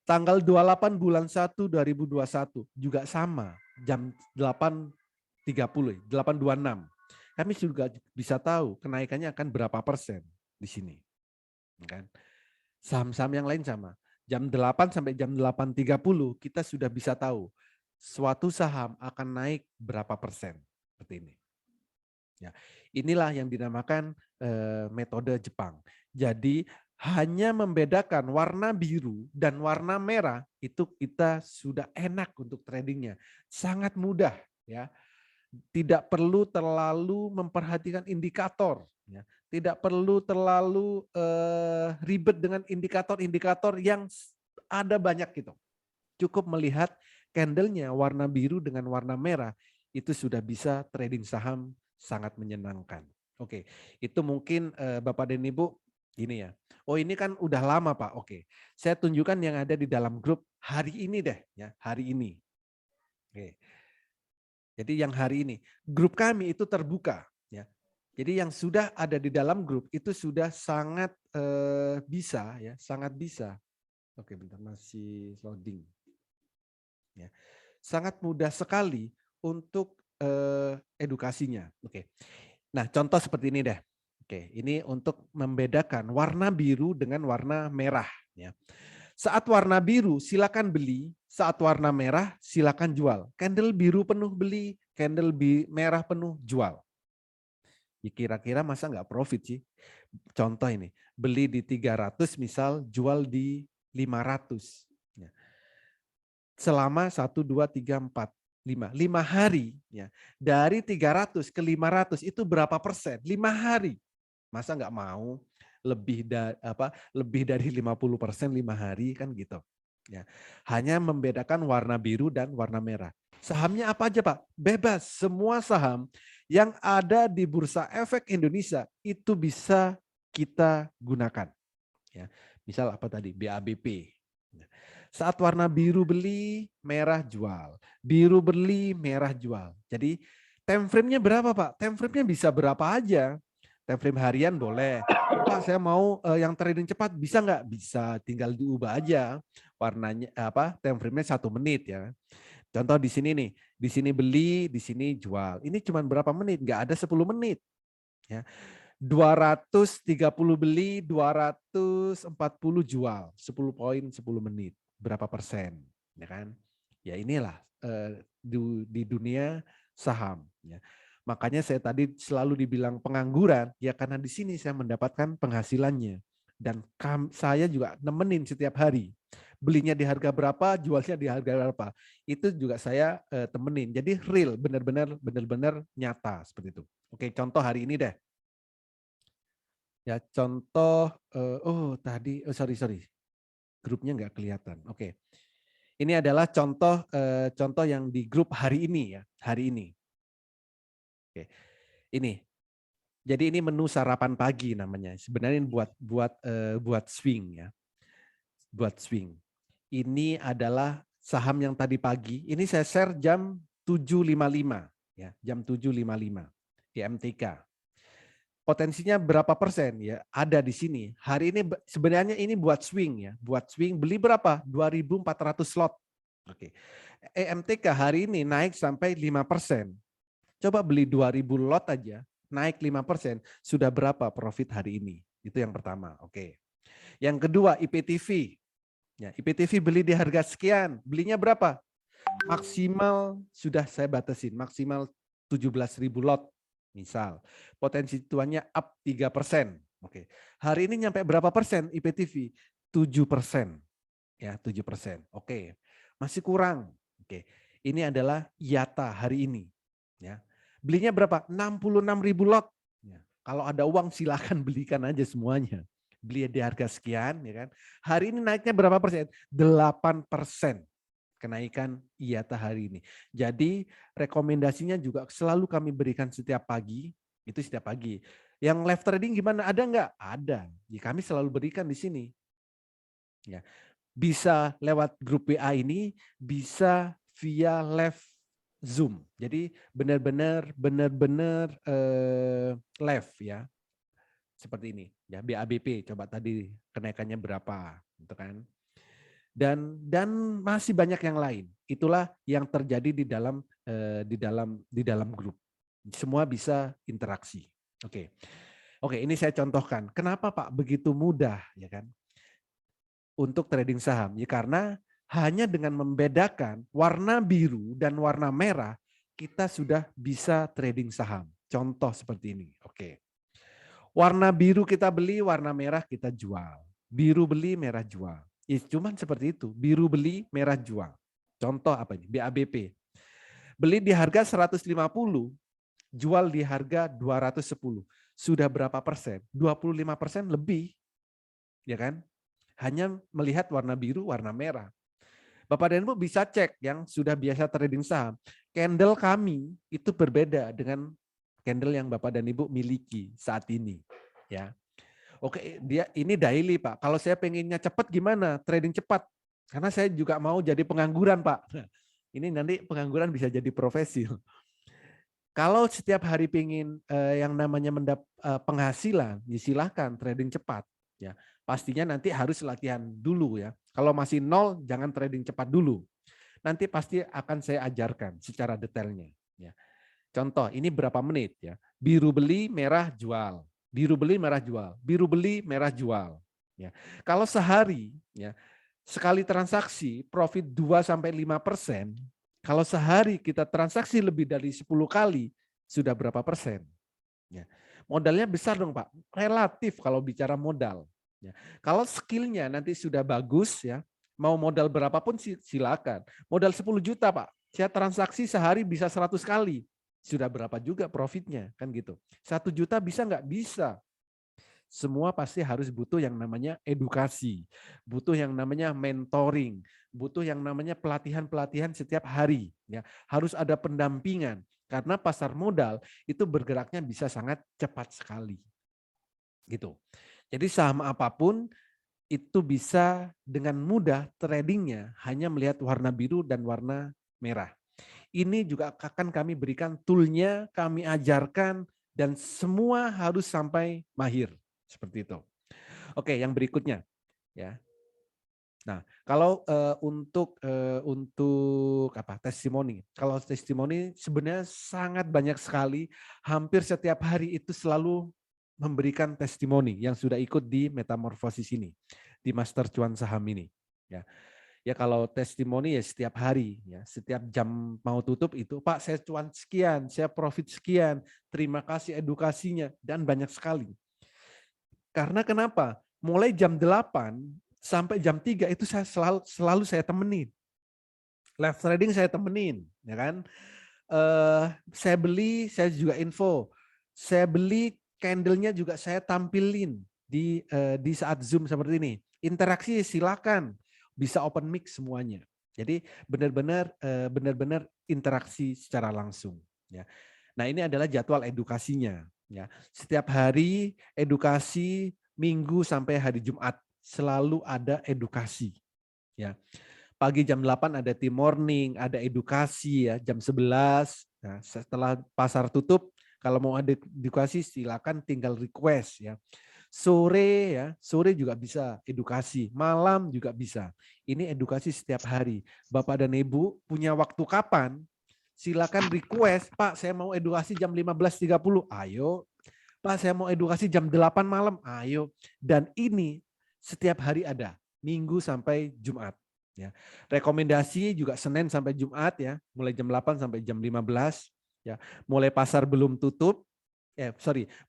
[SPEAKER 2] Tanggal 28 bulan 1 2021 juga sama, jam 8.30, 8.26. Kami juga bisa tahu kenaikannya akan berapa persen di sini. Kan? Saham-saham yang lain sama. Jam 8 sampai jam 8.30 kita sudah bisa tahu suatu saham akan naik berapa persen. Seperti ini. Ya, inilah yang dinamakan metode Jepang. Jadi hanya membedakan warna biru dan warna merah, itu kita sudah enak untuk tradingnya. Sangat mudah ya. Tidak perlu terlalu memperhatikan indikator ya. Tidak perlu terlalu ribet dengan indikator-indikator yang ada banyak gitu. Cukup melihat candlenya warna biru dengan warna merah, itu sudah bisa trading saham sangat menyenangkan. Oke, itu mungkin Bapak dan Ibu gini ya. Oh ini kan udah lama Pak. Oke, saya tunjukkan yang ada di dalam grup hari ini deh ya, hari ini. Oke. Jadi yang hari ini grup kami itu terbuka ya. Jadi yang sudah ada di dalam grup itu sudah sangat bisa ya, sangat bisa. Oke, bentar masih loading. Ya. Sangat mudah sekali untuk edukasinya. Oke. Nah, contoh seperti ini deh. Oke, ini untuk membedakan warna biru dengan warna merah ya. Saat warna biru silakan beli, saat warna merah silakan jual. Candle biru penuh beli, candle merah penuh jual. Ya, kira-kira masa nggak profit sih? Contoh ini, beli di 300 misal, jual di 500. Ya. Selama 1, 2, 3, 4, 5. 5 hari. Ya. Dari 300 ke 500 itu berapa persen? 5 hari. Masa nggak mau lebih dari 50% 5 hari kan gitu. Ya. Hanya membedakan warna biru dan warna merah. Sahamnya apa aja Pak? Bebas. Semua saham yang ada di Bursa Efek Indonesia itu bisa kita gunakan. Ya. Misal apa tadi? BABP. Saat warna biru beli, merah jual. Biru beli, merah jual. Jadi time frame-nya berapa Pak? Time frame-nya bisa berapa aja. Time frame harian boleh. Pak saya mau yang trading cepat, bisa nggak? Bisa, tinggal diubah aja warnanya time frame-nya 1 menit ya. Contoh di sini nih, di sini beli, di sini jual. Ini cuma berapa menit? Nggak ada 10 menit. Ya. 230 beli, 240 jual. 10 poin 10 menit. Berapa persen? Ya kan? Ya inilah di dunia saham. Ya. Makanya saya tadi selalu dibilang pengangguran, ya karena di sini saya mendapatkan penghasilannya. Dan saya juga nemenin setiap hari. Belinya di harga berapa, jualnya di harga berapa. Itu juga saya temenin. Jadi real, benar-benar nyata seperti itu. Oke, contoh hari ini deh. Ya contoh, sorry, grupnya nggak kelihatan. Oke, ini adalah contoh yang di grup hari ini ya, hari ini. Oke, ini. Jadi ini menu sarapan pagi namanya. Sebenarnya buat swing ya, buat swing. Ini adalah saham yang tadi pagi. Ini saya share jam 7.55 ya, jam 7.55 di MTK. Potensinya berapa persen ya ada di sini. Hari ini sebenarnya ini buat swing ya, buat swing beli berapa? 2.400 slot. Oke. EMTK hari ini naik sampai 5%. Coba beli 2.000 lot aja, naik 5%, sudah berapa profit hari ini? Itu yang pertama. Oke. Yang kedua IPTV. Ya, IPTV beli di harga sekian, belinya berapa? Maksimal sudah saya batasin, maksimal 17.000 lot. Misal, potensi cuannya up 3%. Oke. Hari ini nyampe berapa persen IPTV? 7%. Ya, 7%. Oke. Masih kurang. Oke. Ini adalah IATA hari ini. Ya. Belinya berapa? 66.000 lot. Ya. Kalau ada uang silakan belikan aja semuanya. Beli di harga sekian, ya kan? Hari ini naiknya berapa persen? 8%. Kenaikan IATA hari ini. Jadi rekomendasinya juga selalu kami berikan setiap pagi, itu setiap pagi. Yang live trading gimana? Ada nggak? Ada. Ya, kami selalu berikan di sini. Ya, bisa lewat grup WA ini, bisa via live Zoom. Jadi benar-benar live ya. Seperti ini. Ya, BABP coba tadi kenaikannya berapa, gitu kan? Dan masih banyak yang lain. Itulah yang terjadi di dalam grup. Semua bisa interaksi. Oke, ini saya contohkan. Kenapa Pak begitu mudah ya kan untuk trading saham? Ya karena hanya dengan membedakan warna biru dan warna merah kita sudah bisa trading saham. Contoh seperti ini. Oke. Warna biru kita beli, warna merah kita jual. biru beli, merah jual. Cuman seperti itu, biru beli, merah jual. Contoh apa ini? BABP. Beli di harga 150, jual di harga 210. Sudah berapa persen? 25% lebih. Ya kan? Hanya melihat warna biru, warna merah. Bapak dan Ibu bisa cek yang sudah biasa trading saham. Candle kami itu berbeda dengan candle yang Bapak dan Ibu miliki saat ini. Ya. Oke, dia ini daily, Pak. Kalau saya pengennya cepat gimana? Trading cepat. Karena saya juga mau jadi pengangguran, Pak. Nah, ini nanti pengangguran bisa jadi profesi. Kalau setiap hari pengen yang namanya penghasilan, ya silahkan trading cepat. Ya, pastinya nanti harus latihan dulu ya. Kalau masih nol, jangan trading cepat dulu. Nanti pasti akan saya ajarkan secara detailnya. Ya. Contoh, ini berapa menit ya? Biru beli, merah jual. Biru beli, merah jual. Biru beli, merah jual. Ya. Kalau sehari, ya sekali transaksi profit 2-5%. Kalau sehari kita transaksi lebih dari 10 kali, sudah berapa persen? Ya. Modalnya besar dong Pak, relatif kalau bicara modal. Ya. Kalau skillnya nanti sudah bagus, ya mau modal berapapun silakan. Modal 10 juta Pak, saya transaksi sehari bisa 100 kali. Sudah berapa juga profitnya, kan gitu. 1 juta bisa nggak? Bisa. Semua pasti harus butuh yang namanya edukasi, butuh yang namanya mentoring, butuh yang namanya pelatihan-pelatihan setiap hari. Ya, harus ada pendampingan karena pasar modal itu bergeraknya bisa sangat cepat sekali. Gitu. Jadi saham apapun itu bisa dengan mudah tradingnya hanya melihat warna biru dan warna merah. Ini juga akan kami berikan toolnya, kami ajarkan dan semua harus sampai mahir. Seperti itu. Oke, yang berikutnya ya. Nah, kalau untuk apa? Testimoni. Kalau testimoni sebenarnya sangat banyak sekali, hampir setiap hari itu selalu memberikan testimoni yang sudah ikut di metamorfosis ini, di Master Cuan Saham ini, ya. Ya kalau testimoni ya setiap hari, ya setiap jam mau tutup itu, Pak saya cuan sekian, saya profit sekian, terima kasih edukasinya dan banyak sekali. Karena kenapa? Mulai jam 8 sampai jam 3 itu saya selalu saya temenin. Live trading saya temenin, ya kan? Saya beli, saya juga info. Saya beli candle-nya juga saya tampilin di saat Zoom seperti ini. Interaksi silakan, bisa open mic semuanya. Jadi benar-benar interaksi secara langsung. Ya. Nah ini adalah jadwal edukasinya. Ya, setiap hari edukasi Minggu sampai hari Jumat selalu ada edukasi. Ya, pagi jam 8 ada team morning, ada edukasi ya jam 11. Nah, setelah pasar tutup, kalau mau ada edukasi silakan tinggal request ya. Sore juga bisa edukasi, malam juga bisa. Ini edukasi setiap hari. Bapak dan Ibu punya waktu kapan? Silakan request, Pak saya mau edukasi jam 15.30. Ayo. Pak saya mau edukasi jam 8 malam. Ayo. Dan ini setiap hari ada, Minggu sampai Jumat. Ya. Rekomendasi juga Senin sampai Jumat ya, mulai jam 8 sampai jam 15. Ya. Mulai pasar belum tutup,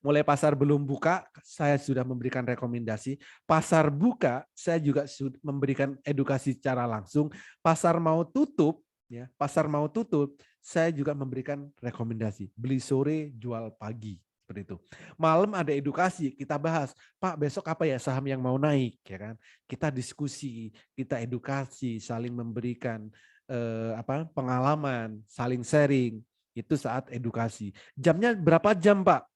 [SPEAKER 2] mulai pasar belum buka, saya sudah memberikan rekomendasi. Pasar buka, saya juga sudah memberikan edukasi secara langsung. Pasar mau tutup, saya juga memberikan rekomendasi. Beli sore, jual pagi. Seperti itu. Malam ada edukasi, kita bahas, Pak besok apa ya saham yang mau naik, ya kan? Kita diskusi, kita edukasi, saling memberikan pengalaman, saling sharing. Itu saat edukasi. Jamnya berapa jam, Pak?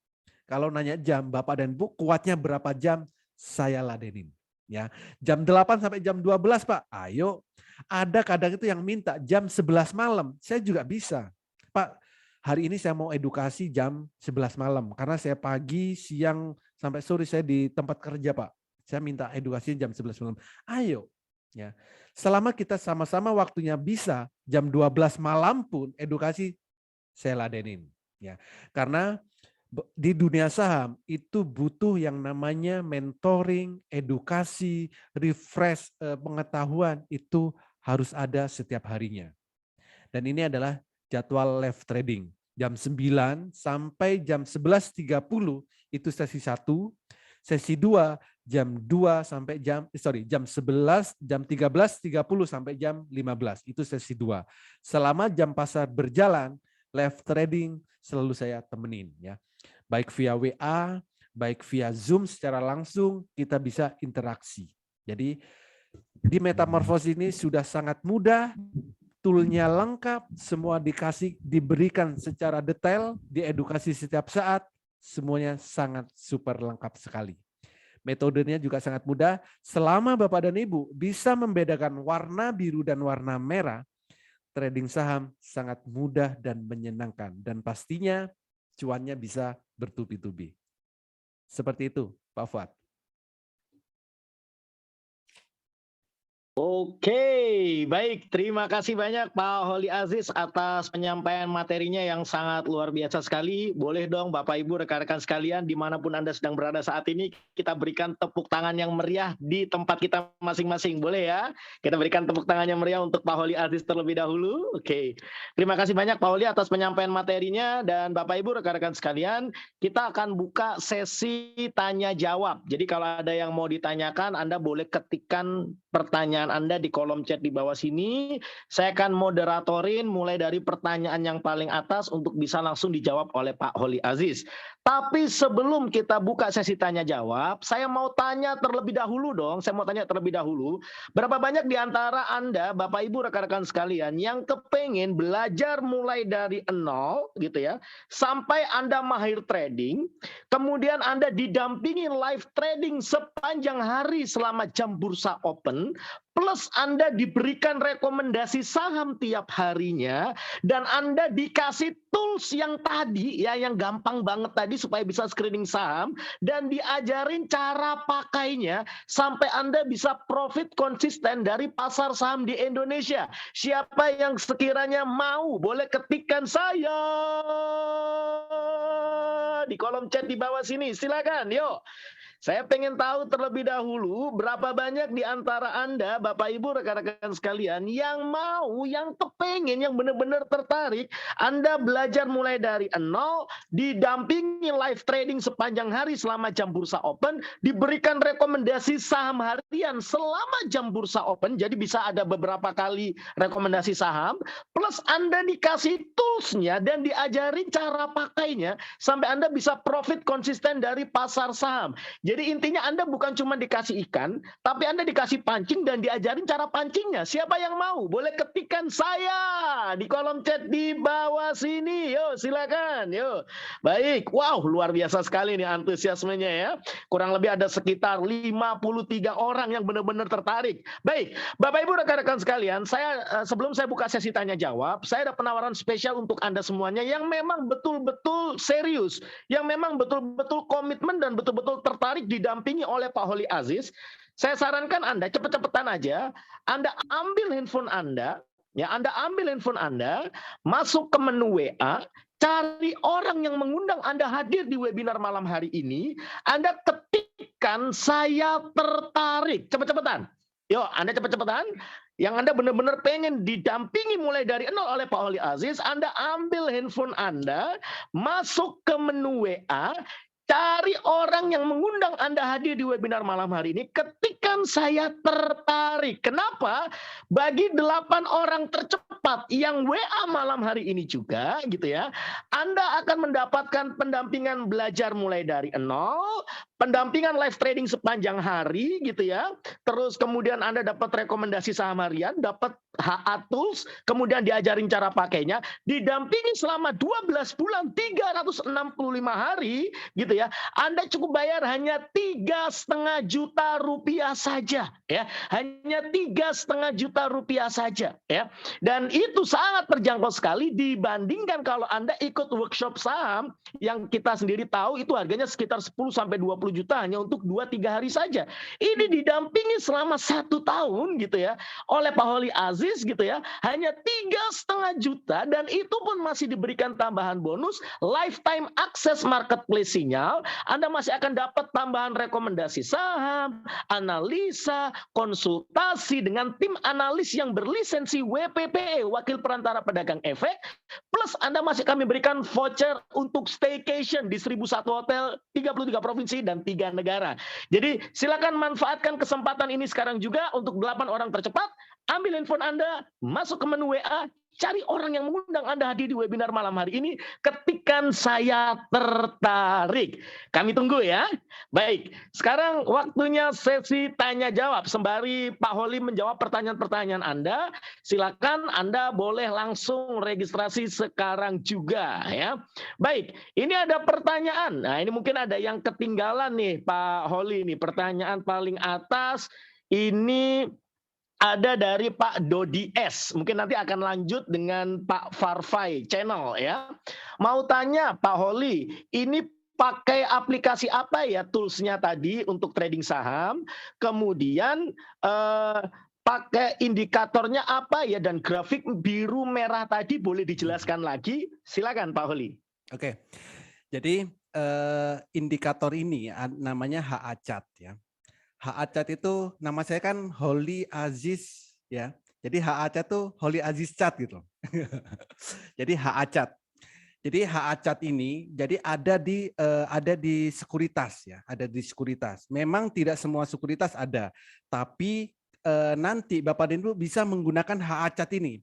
[SPEAKER 2] Kalau nanya jam, Bapak dan Bu, kuatnya berapa jam? Saya ladenin. Ya, jam 8 sampai jam 12, Pak. Ayo. Ada kadang itu yang minta jam 11 malam. Saya juga bisa. Pak, hari ini saya mau edukasi jam 11 malam. Karena saya pagi, siang, sampai sore saya di tempat kerja, Pak. Saya minta edukasi jam 11 malam. Ayo. Ya. Selama kita sama-sama waktunya bisa, jam 12 malam pun edukasi saya ladenin. Ya. Karena di dunia saham itu butuh yang namanya mentoring, edukasi, refresh pengetahuan itu harus ada setiap harinya. Dan ini adalah jadwal live trading. Jam 9 sampai jam 11.30 itu sesi 1, Sesi 2 jam 2 sampai jam 11, jam 13.30 sampai jam 15. Itu sesi 2. Selama jam pasar berjalan, live trading selalu saya temenin ya. Baik via WA, baik via Zoom secara langsung, kita bisa interaksi. Jadi di Metamorphosis ini sudah sangat mudah, toolnya lengkap, semua diberikan secara detail, diedukasi setiap saat, semuanya sangat super lengkap sekali. Metodenya juga sangat mudah, selama Bapak dan Ibu bisa membedakan warna biru dan warna merah, trading saham sangat mudah dan menyenangkan, dan pastinya cuannya bisa bertubi-tubi. Seperti itu, Pak Fuad.
[SPEAKER 1] Oke, baik. Terima kasih banyak Pak Holly Aziz atas penyampaian materinya yang sangat luar biasa sekali. Boleh dong Bapak Ibu rekan-rekan sekalian dimanapun Anda sedang berada saat ini, kita berikan tepuk tangan yang meriah di tempat kita masing-masing. Boleh ya? Kita berikan tepuk tangan yang meriah untuk Pak Holly Aziz terlebih dahulu. Oke, terima kasih banyak Pak Holly atas penyampaian materinya. Dan Bapak Ibu rekan-rekan sekalian, kita akan buka sesi tanya jawab. Jadi kalau ada yang mau ditanyakan, Anda boleh ketikkan pertanyaan Anda di kolom chat di bawah sini. Saya akan moderatorin mulai dari pertanyaan yang paling atas untuk bisa langsung dijawab oleh Pak Holly Aziz. Tapi sebelum kita buka sesi tanya jawab, saya mau tanya terlebih dahulu dong. Saya mau tanya terlebih dahulu, berapa banyak di antara Anda, Bapak Ibu rekan-rekan sekalian, yang kepengen belajar mulai dari nol gitu ya, sampai Anda mahir trading, kemudian Anda didampingin live trading sepanjang hari selama jam bursa open, plus Anda diberikan rekomendasi saham tiap harinya, dan Anda dikasih tools yang tadi, ya yang gampang banget tadi supaya bisa screening saham, dan diajarin cara pakainya sampai Anda bisa profit konsisten dari pasar saham di Indonesia. Siapa yang sekiranya mau, boleh ketikkan saya di kolom chat di bawah sini. Silakan, yuk. Saya pengen tahu terlebih dahulu berapa banyak di antara Anda, Bapak Ibu, rekan-rekan sekalian, yang mau, yang kepengen, yang benar-benar tertarik, Anda belajar mulai dari nol, didampingi live trading sepanjang hari selama jam bursa open, diberikan rekomendasi saham harian selama jam bursa open, jadi bisa ada beberapa kali rekomendasi saham, plus Anda dikasih toolsnya dan diajarin cara pakainya, sampai Anda bisa profit konsisten dari pasar saham. Jadi intinya Anda bukan cuma dikasih ikan, tapi Anda dikasih pancing dan diajarin cara pancingnya. Siapa yang mau? Boleh ketikkan saya di kolom chat di bawah sini. Yuk, silakan. Yuk. Baik. Wow, luar biasa sekali nih antusiasmenya ya. Kurang lebih ada sekitar 53 orang yang benar-benar tertarik. Baik, Bapak Ibu rekan-rekan sekalian, sebelum saya buka sesi tanya jawab, saya ada penawaran spesial untuk Anda semuanya yang memang betul-betul serius, yang memang betul-betul komitmen dan betul-betul tertarik didampingi oleh Pak Holly Aziz. Saya sarankan Anda cepet-cepetan aja, Anda ambil handphone Anda, ya Anda ambil handphone Anda, masuk ke menu WA, cari orang yang mengundang Anda hadir di webinar malam hari ini, Anda ketikkan saya tertarik, cepet-cepetan. Yuk, Anda cepet-cepetan. Yang Anda benar-benar pengen didampingi mulai dari nol oleh Pak Holly Aziz, Anda ambil handphone Anda, masuk ke menu WA, cari orang yang mengundang Anda hadir di webinar malam hari ini, ketikkan saya tertarik. Kenapa? Bagi 8 orang tercepat yang WA malam hari ini juga, gitu ya, Anda akan mendapatkan pendampingan belajar mulai dari nol, pendampingan live trading sepanjang hari, gitu ya. Terus kemudian Anda dapat rekomendasi saham harian, dapat HA Tools, kemudian diajarin cara pakainya, didampingi selama 12 bulan, 365 hari, gitu ya. Anda cukup bayar hanya 3,5 juta rupiah saja, ya. Hanya 3,5 juta rupiah saja, ya. Dan itu sangat terjangkau sekali dibandingkan kalau Anda ikut workshop saham yang kita sendiri tahu itu harganya sekitar 10-20 juta hanya untuk 2-3 hari saja. Ini didampingi selama 1 tahun gitu ya oleh Pak Holly Aziz gitu ya, hanya 3,5 juta, dan itu pun masih diberikan tambahan bonus lifetime access marketplace sinyal. Anda masih akan dapat tambahan rekomendasi saham, analisa, konsultasi dengan tim analis yang berlisensi WPPE, Wakil Perantara Pedagang Efek, plus Anda masih kami berikan voucher untuk staycation di 1.001 hotel, 33 provinsi dan 3 negara. Jadi silakan manfaatkan kesempatan ini sekarang juga untuk 8 orang tercepat. Ambil handphone Anda, masuk ke menu WA, cari orang yang mengundang Anda hadir di webinar malam hari ini, ketikan saya tertarik. Kami tunggu ya. Baik, sekarang waktunya sesi tanya jawab. Sembari Pak Holi menjawab pertanyaan-pertanyaan Anda, silakan Anda boleh langsung registrasi sekarang juga ya. Baik, ini ada pertanyaan. Nah, ini mungkin ada yang ketinggalan nih Pak Holi nih. Pertanyaan paling atas ini ada dari Pak Dodi S. Mungkin nanti akan lanjut dengan Pak Farfai channel ya. Mau tanya Pak Holi, ini pakai aplikasi apa ya toolsnya tadi untuk trading saham? Kemudian pakai indikatornya apa ya, dan grafik biru merah tadi boleh dijelaskan lagi? Silakan Pak Holi.
[SPEAKER 2] Oke. Jadi indikator ini namanya HA-chart ya. HA-chart itu nama saya kan Holi Aziz ya. Jadi HA-chart itu Holi Aziz Chart gitu. Jadi HA-chart. Jadi HA-chart ini jadi ada di sekuritas ya, ada di sekuritas. Memang tidak semua sekuritas ada, tapi nanti Bapak dan Ibu bisa menggunakan HA-chart ini.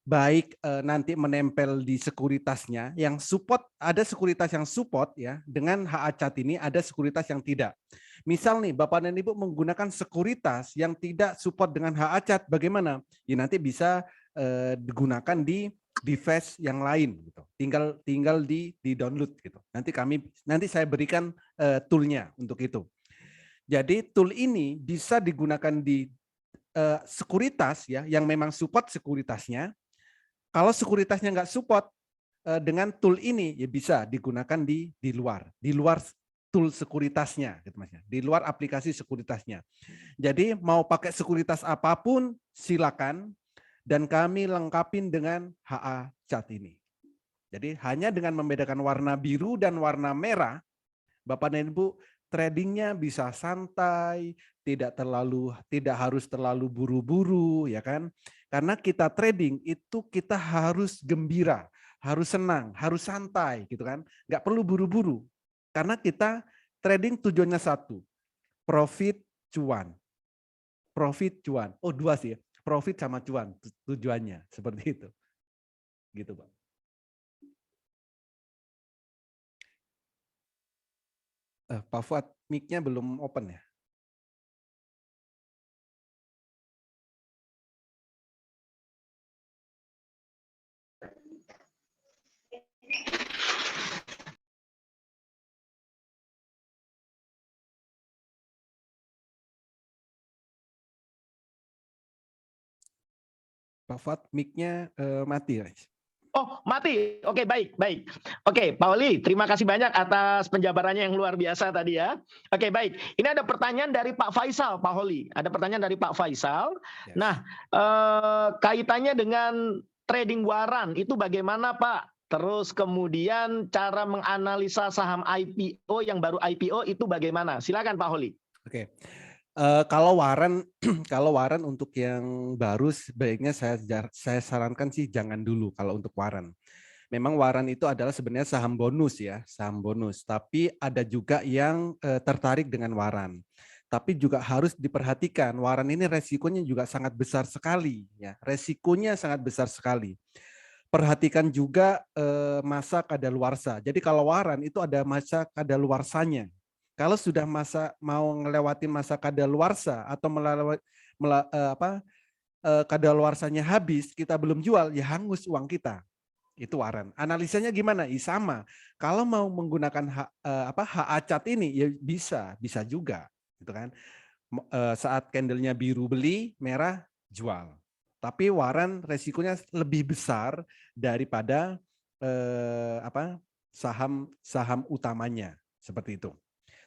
[SPEAKER 2] Baik nanti menempel di sekuritasnya yang support, ada sekuritas yang support ya dengan HA-chart ini, ada sekuritas yang tidak. Misal nih Bapak dan Ibu menggunakan sekuritas yang tidak support dengan HA-chart, bagaimana? Ya nanti bisa digunakan di device yang lain gitu. Tinggal di download gitu. Nanti saya berikan toolnya untuk itu. Jadi tool ini bisa digunakan di sekuritas ya yang memang support sekuritasnya. Kalau sekuritasnya nggak support dengan tool ini ya bisa digunakan di luar tool sekuritasnya gitu Mas ya. Di luar aplikasi sekuritasnya. Jadi mau pakai sekuritas apapun silakan, dan kami lengkapin dengan HA-chart ini. Jadi hanya dengan membedakan warna biru dan warna merah, Bapak dan Ibu tradingnya bisa santai, tidak harus terlalu buru-buru ya kan. Karena kita trading itu kita harus gembira, harus senang, harus santai gitu kan. Nggak perlu buru-buru. Karena kita trading tujuannya satu, profit cuan. Profit cuan. Oh, dua sih ya. Profit sama cuan tujuannya seperti itu. Gitu, Pak. Pak Fuad, mic-nya belum open ya? Pak Fuad, mic-nya mati, guys.
[SPEAKER 1] Oh, mati. Oke, baik. Oke, Pak Oli, terima kasih banyak atas penjabarannya yang luar biasa tadi ya. Oke, baik. Ini ada pertanyaan dari Pak Faisal, Pak Oli. Ada pertanyaan dari Pak Faisal. Yes. Nah, kaitannya dengan trading waran itu bagaimana, Pak? Terus kemudian cara menganalisa saham IPO yang baru IPO itu bagaimana? Silakan Pak Oli.
[SPEAKER 2] Oke. Kalau waran untuk yang baru sebaiknya saya sarankan sih jangan dulu kalau untuk waran. Memang waran itu adalah sebenarnya saham bonus ya, saham bonus. Tapi ada juga yang tertarik dengan waran. Tapi juga harus diperhatikan waran ini resikonya juga sangat besar sekali ya. Resikonya sangat besar sekali. Perhatikan juga masa kadaluarsa. Jadi kalau waran itu ada masa kadaluarsanya. Kalau sudah mau ngelewatin masa kadaluarsa atau kadaluarsanya habis, kita belum jual, ya hangus uang kita. Itu waran. Analisanya gimana? Sama. Kalau mau menggunakan HA-chart ini, ya bisa juga, gitu kan? Saat candlenya biru beli, merah jual. Tapi waran resikonya lebih besar daripada saham utamanya, seperti itu.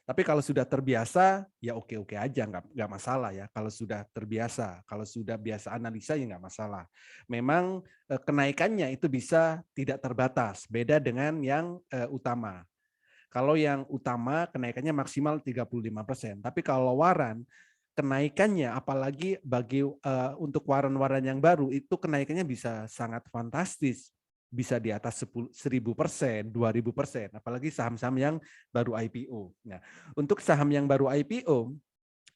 [SPEAKER 2] Tapi kalau sudah terbiasa, ya oke-oke aja, nggak masalah ya. Kalau sudah terbiasa, kalau sudah biasa analisa ya nggak masalah. Memang kenaikannya itu bisa tidak terbatas, beda dengan yang utama. Kalau yang utama kenaikannya maksimal 35%, tapi kalau waran kenaikannya apalagi bagi untuk waran-waran yang baru itu kenaikannya bisa sangat fantastis. Bisa di atas 1000%, 2000%, apalagi saham-saham yang baru IPO. Nah, untuk saham yang baru IPO,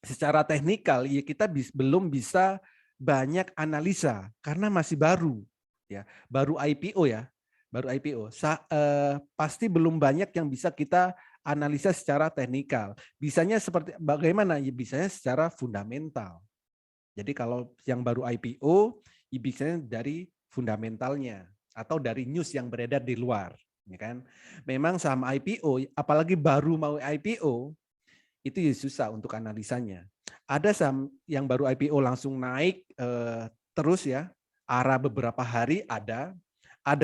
[SPEAKER 2] secara teknikal ya kita belum bisa banyak analisa karena masih baru, ya, baru IPO ya, baru IPO. Pasti belum banyak yang bisa kita analisa secara teknikal. Bisanya seperti bagaimana? Ya, bisanya secara fundamental. Jadi kalau yang baru IPO, ya bisanya dari fundamentalnya atau dari news yang beredar di luar, ya kan? Memang saham IPO, apalagi baru mau IPO, itu ya susah untuk analisanya. Ada saham yang baru IPO langsung naik terus ya, arah beberapa hari ada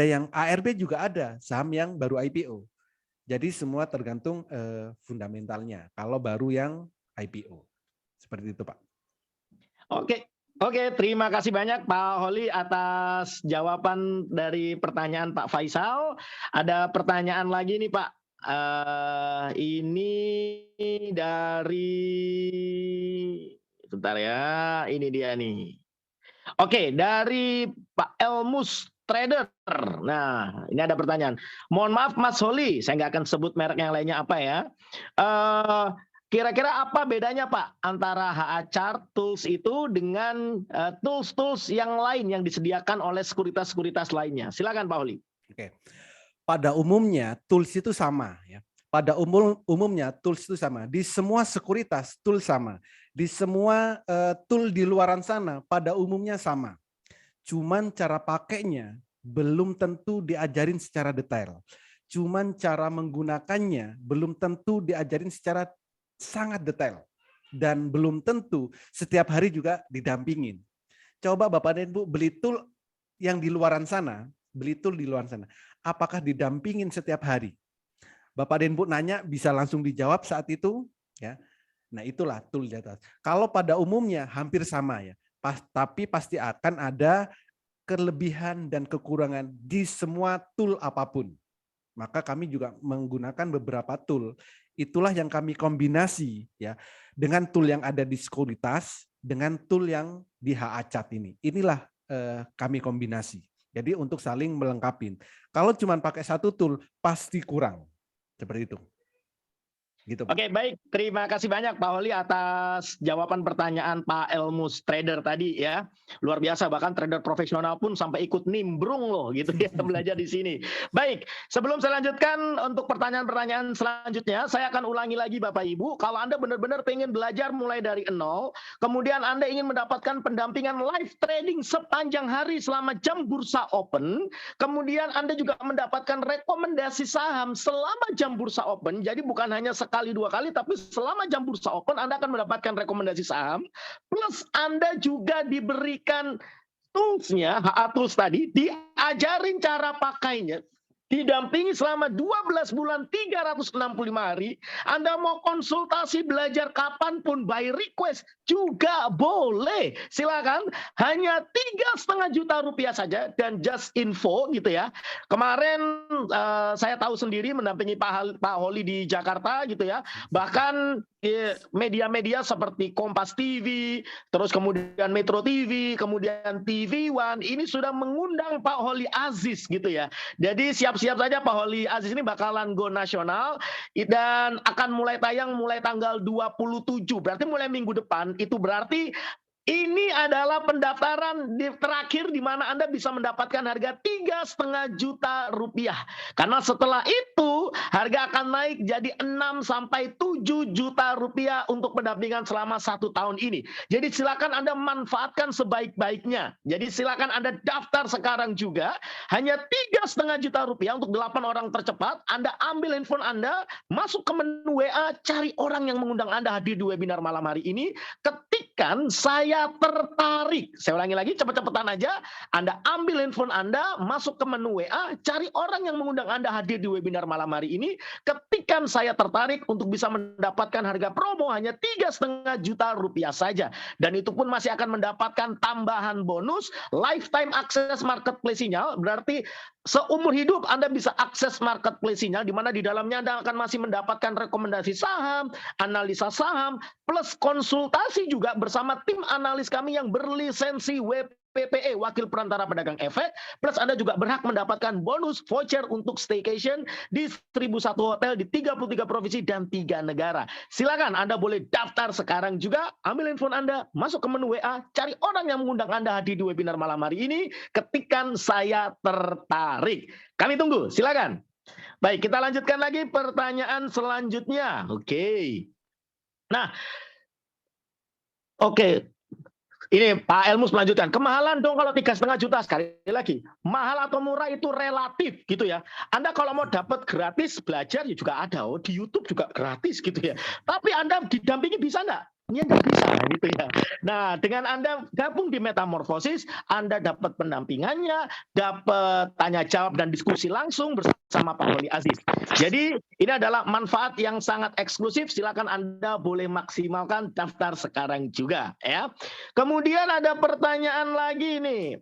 [SPEAKER 2] yang ARB juga ada, saham yang baru IPO. Jadi semua tergantung fundamentalnya, kalau baru yang IPO. Seperti itu, Pak.
[SPEAKER 1] Oke, terima kasih banyak Pak Holly atas jawaban dari pertanyaan Pak Faisal. Ada pertanyaan lagi nih Pak. Ini dari, sebentar ya, ini dia nih. Oke, dari Pak Elmus Trader. Nah, ini ada pertanyaan. Mohon maaf Mas Holly, saya nggak akan sebut merek yang lainnya apa ya. Kira-kira apa bedanya Pak antara HA Chart Tools itu dengan tools-tools yang lain yang disediakan oleh sekuritas-sekuritas lainnya? Silakan Pak Holly.
[SPEAKER 2] Oke. Pada umumnya tools itu sama ya. Pada umumnya tools itu sama. Di semua sekuritas tool sama. Di semua tool di luaran sana pada umumnya sama. Cuman cara pakainya belum tentu diajarin secara detail. Cuman cara menggunakannya belum tentu diajarin secara sangat detail. Dan belum tentu setiap hari juga didampingin. Coba Bapak dan Ibu beli tool yang di luaran sana, apakah didampingin setiap hari? Bapak dan Ibu nanya bisa langsung dijawab saat itu, ya. Nah, itulah tool di atas. Kalau pada umumnya hampir sama ya. Tapi pasti akan ada kelebihan dan kekurangan di semua tool apapun. Maka kami juga menggunakan beberapa tool. Itulah yang kami kombinasi ya dengan tool yang ada di sekuritas dengan tool yang di HA Chart ini. Inilah kami kombinasi. Jadi untuk saling melengkapi. Kalau cuma pakai satu tool pasti kurang. Seperti itu. Gitu, Pak.
[SPEAKER 1] Oke, baik. Terima kasih banyak Pak Holly atas jawaban pertanyaan Pak Elmus Trader tadi ya. Luar biasa, bahkan trader profesional pun sampai ikut nimbrung loh gitu ya belajar di sini. Baik, sebelum saya lanjutkan untuk pertanyaan-pertanyaan selanjutnya, saya akan ulangi lagi Bapak Ibu. Kalau Anda benar-benar pengen belajar mulai dari nol, kemudian Anda ingin mendapatkan pendampingan live trading sepanjang hari selama jam bursa open, kemudian Anda juga mendapatkan rekomendasi saham selama jam bursa open, jadi bukan hanya sekali dua kali, tapi selama jam bursa open Anda akan mendapatkan rekomendasi saham, plus Anda juga diberikan toolsnya, HA Tools tadi, diajarin cara pakainya, didampingi selama 12 bulan 365 hari. Anda mau konsultasi belajar kapanpun by request juga boleh. Silakan, hanya 3,5 juta rupiah saja. Dan just info gitu ya, kemarin saya tahu sendiri mendampingi Pak Holly di Jakarta gitu ya, bahkan media-media seperti Kompas TV, terus kemudian Metro TV, kemudian TV One, ini sudah mengundang Pak Holly Aziz gitu ya. Jadi siap-siap saja Pak Holly Aziz ini bakalan go nasional dan akan mulai tayang mulai tanggal 27. Berarti mulai minggu depan, itu berarti ini adalah pendaftaran terakhir di mana Anda bisa mendapatkan harga 3,5 juta rupiah. Karena setelah itu harga akan naik jadi 6 sampai 7 juta rupiah untuk pendampingan selama 1 tahun ini. Jadi silakan Anda manfaatkan sebaik-baiknya. Jadi silakan Anda daftar sekarang juga. Hanya 3,5 juta rupiah untuk 8 orang tercepat. Anda ambil handphone Anda, masuk ke menu WA, cari orang yang mengundang Anda hadir di webinar malam hari ini. Ketikkan saya saya tertarik. Saya ulangi lagi, cepet-cepetan aja. Anda ambil handphone Anda, masuk ke menu WA, cari orang yang mengundang Anda hadir di webinar malam hari ini, ketikkan saya tertarik untuk bisa mendapatkan harga promo hanya 3,5 juta rupiah saja. Dan itu pun masih akan mendapatkan tambahan bonus, lifetime access marketplace sinyal, berarti seumur hidup Anda bisa akses marketplace sinyal, di mana di dalamnya Anda akan masih mendapatkan rekomendasi saham, analisa saham, plus konsultasi juga bersama tim analis kami yang berlisensi WPPE, Wakil Perantara Pedagang Efek, plus Anda juga berhak mendapatkan bonus voucher untuk staycation di 1.001 hotel di 33 provinsi dan 3 negara. Silakan Anda boleh daftar sekarang juga, ambil handphone Anda, masuk ke menu WA, cari orang yang mengundang Anda hadir di webinar malam hari ini, ketikkan saya tertarik. Kami tunggu, silakan. Baik, kita lanjutkan lagi pertanyaan selanjutnya. Oke. Nah, oke. Ini Pak Elmus melanjutkan. Kemahalan dong kalau 3,5 juta. Sekali lagi, mahal atau murah itu relatif gitu ya. Anda kalau mau dapat gratis belajar ya juga ada. Oh, di YouTube juga gratis gitu ya. Tapi Anda didampingi bisa enggak? Ya nggak bisa gitu ya. Nah, dengan Anda gabung di Metamorfosis, Anda dapat pendampingannya, dapat tanya jawab dan diskusi langsung bersama Pak Holi Aziz. Jadi ini adalah manfaat yang sangat eksklusif. Silakan Anda boleh maksimalkan, daftar sekarang juga ya. Kemudian ada pertanyaan lagi nih.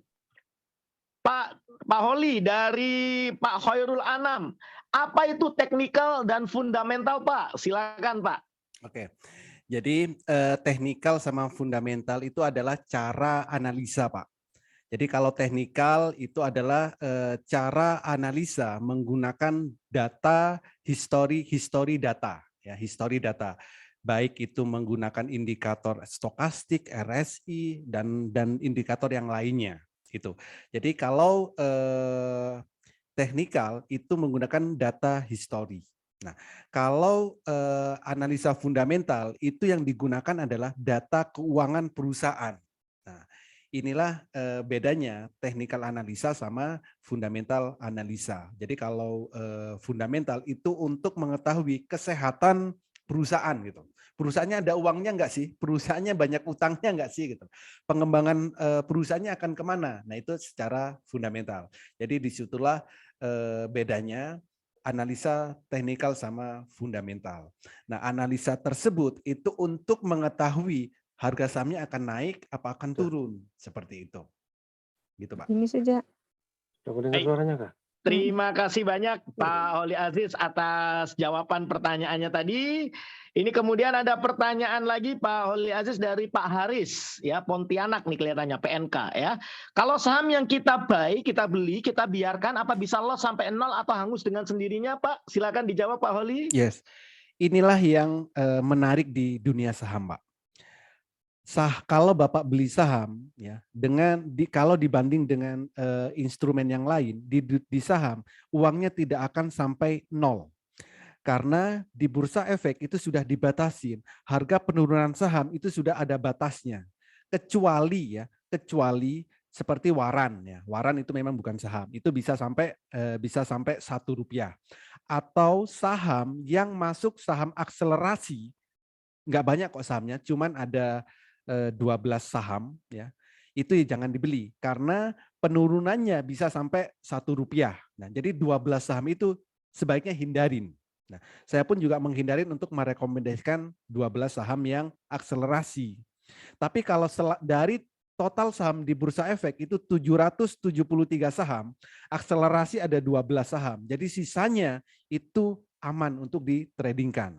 [SPEAKER 1] Pak Holi dari Pak Khairul Anam. Apa itu teknikal dan fundamental, Pak? Silakan, Pak.
[SPEAKER 2] Oke. Jadi teknikal sama fundamental itu adalah cara analisa, Pak. Jadi kalau teknikal itu adalah cara analisa menggunakan data histori data, ya histori data. Baik itu menggunakan indikator stokastik, RSI dan indikator yang lainnya. Itu. Jadi kalau teknikal itu menggunakan data histori. Nah, kalau analisa fundamental itu yang digunakan adalah data keuangan perusahaan. Nah, inilah bedanya teknikal analisa sama fundamental analisa. Jadi kalau fundamental itu untuk mengetahui kesehatan perusahaan gitu. Perusahaannya ada uangnya enggak sih? Perusahaannya banyak utangnya enggak sih gitu. Pengembangan perusahaannya akan kemana? Nah, itu secara fundamental. Jadi disitulah bedanya analisa teknikal sama fundamental. Nah, analisa tersebut itu untuk mengetahui harga sahamnya akan naik apa akan turun, seperti itu. Gitu, Pak.
[SPEAKER 3] Ini saja.
[SPEAKER 4] Coba dengar suaranya, Kak.
[SPEAKER 1] Terima kasih banyak Pak Holi Aziz atas jawaban pertanyaannya tadi. Ini kemudian ada pertanyaan lagi Pak Holi Aziz dari Pak Haris ya, Pontianak nih kelihatannya PNK ya. Kalau saham yang kita buy, kita beli, kita biarkan apa bisa loss sampai 0 atau hangus dengan sendirinya, Pak? Silakan dijawab Pak Holi.
[SPEAKER 2] Yes. Inilah yang menarik di dunia saham, Pak. Kalau Bapak beli saham ya kalau dibanding dengan instrumen yang lain di saham uangnya tidak akan sampai 0. Karena di bursa efek itu sudah dibatasin, harga penurunan saham itu sudah ada batasnya. Kecuali seperti waran ya. Waran itu memang bukan saham. Itu bisa sampai Rp1. Atau saham yang masuk saham akselerasi. Nggak banyak kok sahamnya, cuman ada 12 saham ya. Itu jangan dibeli karena penurunannya bisa sampai Rp1. Nah, jadi 12 saham itu sebaiknya hindarin. Nah, saya pun juga menghindarin untuk merekomendasikan 12 saham yang akselerasi. Tapi kalau dari total saham di bursa efek itu 773 saham, akselerasi ada 12 saham. Jadi sisanya itu aman untuk ditradingkan.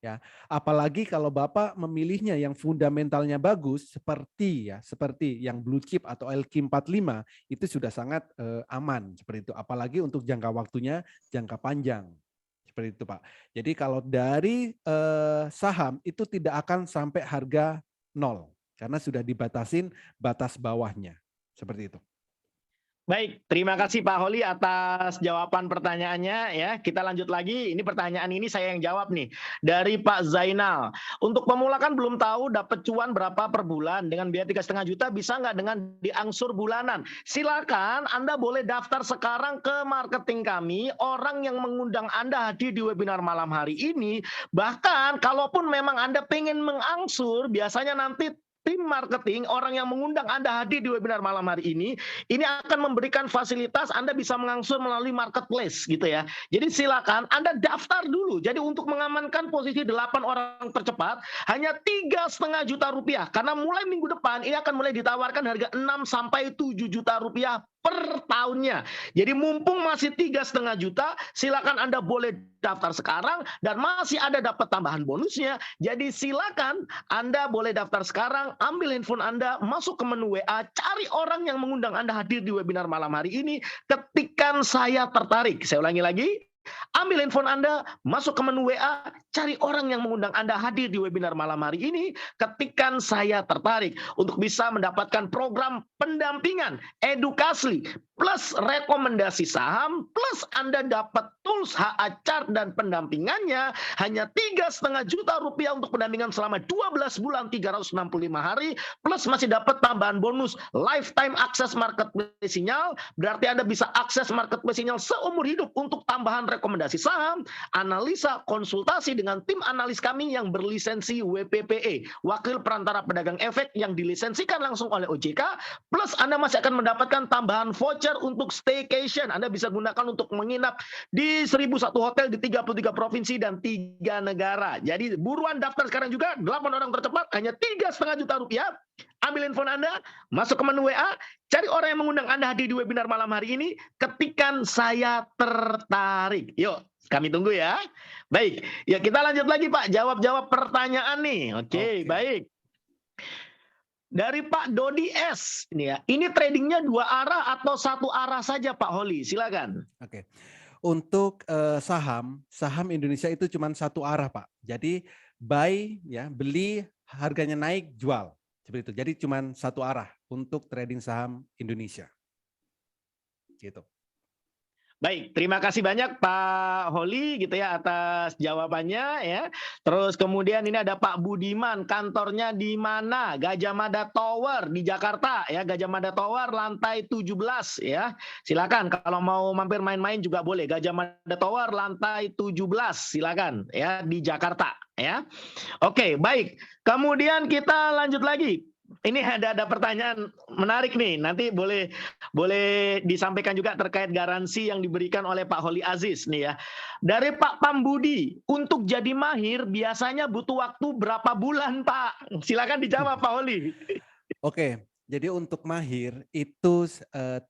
[SPEAKER 2] Ya, apalagi kalau Bapak memilihnya yang fundamentalnya bagus seperti yang blue chip atau LQ45 itu sudah sangat aman seperti itu. Apalagi untuk jangka waktunya jangka panjang. Seperti itu, Pak. Jadi kalau dari saham itu tidak akan sampai harga 0 karena sudah dibatasin batas bawahnya. Seperti itu.
[SPEAKER 1] Baik, terima kasih Pak Holi atas jawaban pertanyaannya ya. Kita lanjut lagi. Ini pertanyaan ini saya yang jawab nih dari Pak Zainal. Untuk pemula kan belum tahu dapat cuan berapa per bulan dengan biaya 3,5 juta bisa nggak dengan diangsur bulanan? Silakan Anda boleh daftar sekarang ke marketing kami. Orang yang mengundang Anda hadir di webinar malam hari ini. Bahkan kalaupun memang Anda pengen mengangsur, biasanya nanti tim marketing, orang yang mengundang Anda hadir di webinar malam hari ini akan memberikan fasilitas Anda bisa mengangsur melalui marketplace gitu ya. Jadi silakan Anda daftar dulu. Jadi untuk mengamankan posisi 8 orang tercepat hanya 3,5 juta rupiah. Karena mulai minggu depan ini akan mulai ditawarkan harga 6 sampai 7 juta rupiah per tahunnya. Jadi mumpung masih 3,5 juta, silakan Anda boleh daftar sekarang dan masih ada dapat tambahan bonusnya. Jadi silakan Anda boleh daftar sekarang, ambil handphone Anda, masuk ke menu WA, cari orang yang mengundang Anda hadir di webinar malam hari ini, ketikkan saya tertarik. Saya ulangi lagi. Ambil handphone Anda, masuk ke menu WA, cari orang yang mengundang Anda hadir di webinar malam hari ini, ketikkan saya tertarik untuk bisa mendapatkan program pendampingan, edukasi, plus rekomendasi saham, plus Anda dapat tools HA Chart dan pendampingannya hanya 3,5 juta rupiah untuk pendampingan selama 12 bulan 365 hari, plus masih dapat tambahan bonus lifetime akses marketplace sinyal, berarti Anda bisa akses marketplace sinyal seumur hidup untuk tambahan rekomendasi saham, analisa, konsultasi dengan tim analis kami yang berlisensi WPPE, Wakil Perantara Pedagang Efek yang dilisensikan langsung oleh OJK, plus Anda masih akan mendapatkan tambahan voucher untuk staycation. Anda bisa gunakan untuk menginap di 1.001 hotel di 33 provinsi dan 3 negara. Jadi buruan daftar sekarang juga, 8 orang tercepat, hanya 3,5 juta rupiah. Ambil handphone Anda, masuk ke menu WA, cari orang yang mengundang Anda hadir di webinar malam hari ini, ketikkan saya tertarik. Yuk, kami tunggu ya. Baik, ya kita lanjut lagi Pak, jawab-jawab pertanyaan nih. Oke, baik. Dari Pak Dodi S, ini ya, ini tradingnya 2 arah atau 1 arah saja Pak Holi? Silakan.
[SPEAKER 2] Oke. Untuk saham Indonesia itu cuma 1 arah Pak. Jadi buy ya, beli, harganya naik, jual. Seperti itu. Jadi cuma 1 arah untuk trading saham Indonesia. Gitu.
[SPEAKER 1] Baik, terima kasih banyak Pak Holi gitu ya atas jawabannya ya. Terus kemudian ini ada Pak Budiman, kantornya di mana? Gajah Mada Tower di Jakarta ya, Gajah Mada Tower lantai 17 ya. Silakan kalau mau mampir main-main juga boleh. Gajah Mada Tower lantai 17 silakan ya di Jakarta ya. Oke, baik. Kemudian kita lanjut lagi. Ini ada pertanyaan menarik nih. Nanti boleh disampaikan juga terkait garansi yang diberikan oleh Pak Holi Aziz nih ya. Dari Pak Pambudi, untuk jadi mahir biasanya butuh waktu berapa bulan Pak? Silakan dijawab Pak Holi.
[SPEAKER 2] Oke, jadi untuk mahir itu 30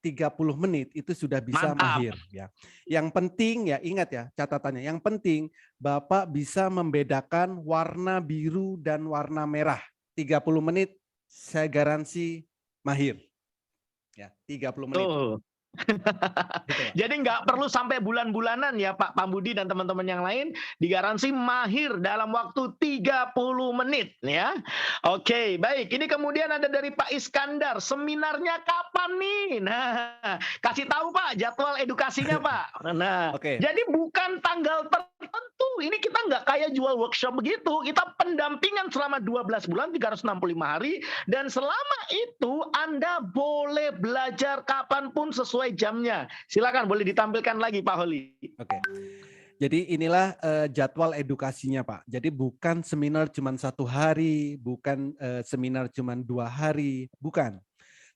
[SPEAKER 2] menit itu sudah bisa
[SPEAKER 1] Mantap.
[SPEAKER 2] mahir ya. Yang penting ya, ingat ya catatannya. Yang penting Bapak bisa membedakan warna biru dan warna merah. 30 menit saya garansi mahir. Ya, 30 menit.
[SPEAKER 1] Tuh.
[SPEAKER 2] Gitu,
[SPEAKER 1] Jadi nggak perlu sampai bulan-bulanan ya Pak Pambudi dan teman-teman yang lain, digaransi mahir dalam waktu 30 menit ya. Oke, baik. Ini kemudian ada dari Pak Iskandar, seminarnya kapan nih? Nah, kasih tahu Pak jadwal edukasinya Pak. Nah, jadi bukan tanggal tertentu. Ini kita nggak kayak jual workshop begitu. Kita pendampingan selama 12 bulan 365 hari dan selama itu Anda boleh belajar kapanpun sesuai jamnya. Silakan boleh ditampilkan lagi Pak Holi.
[SPEAKER 2] Oke. Jadi inilah jadwal edukasinya Pak. Jadi bukan seminar cuma 1 hari, bukan seminar cuma 2 hari, bukan.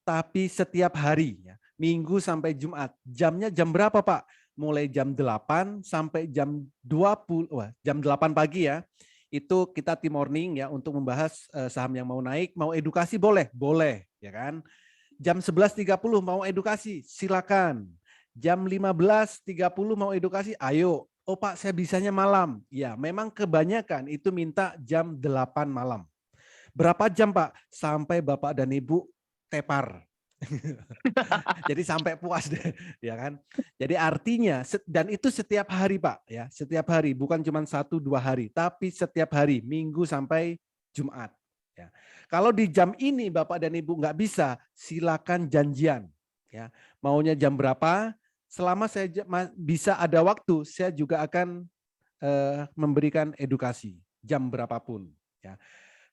[SPEAKER 2] Tapi setiap hari, ya, Minggu sampai Jumat. Jamnya jam berapa Pak? Mulai jam 8 sampai jam 20, jam 8 pagi ya. Itu kita tim morning ya untuk membahas saham yang mau naik, mau edukasi boleh, ya kan? Jam 11.30 mau edukasi, silakan. Jam 15.30 mau edukasi, ayo. Oh Pak, saya bisanya malam. Ya, memang kebanyakan itu minta jam 8 malam. Berapa jam Pak? Sampai Bapak dan Ibu tepar. Jadi sampai puas deh, ya kan? Jadi artinya dan itu setiap hari Pak, ya, setiap hari, bukan cuma 1-2 hari, tapi setiap hari, Minggu sampai Jumat. Ya. Kalau di jam ini Bapak dan Ibu nggak bisa, silakan janjian. Ya, maunya jam berapa? Selama saya bisa ada waktu, saya juga akan memberikan edukasi jam berapapun. Ya.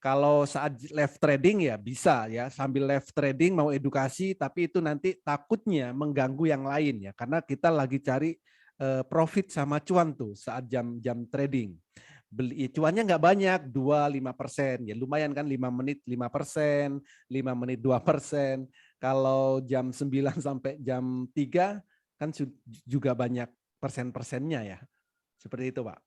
[SPEAKER 2] Kalau saat live trading ya bisa ya, sambil live trading mau edukasi, tapi itu nanti takutnya mengganggu yang lain ya, karena kita lagi cari profit sama cuan tuh saat jam-jam trading. beli cuannya nggak banyak, 2-5%. Ya lumayan kan, 5 menit 5%, 5 menit 2%. Kalau jam 9 sampai jam 3 kan juga banyak persen-persennya ya. Seperti itu, Pak.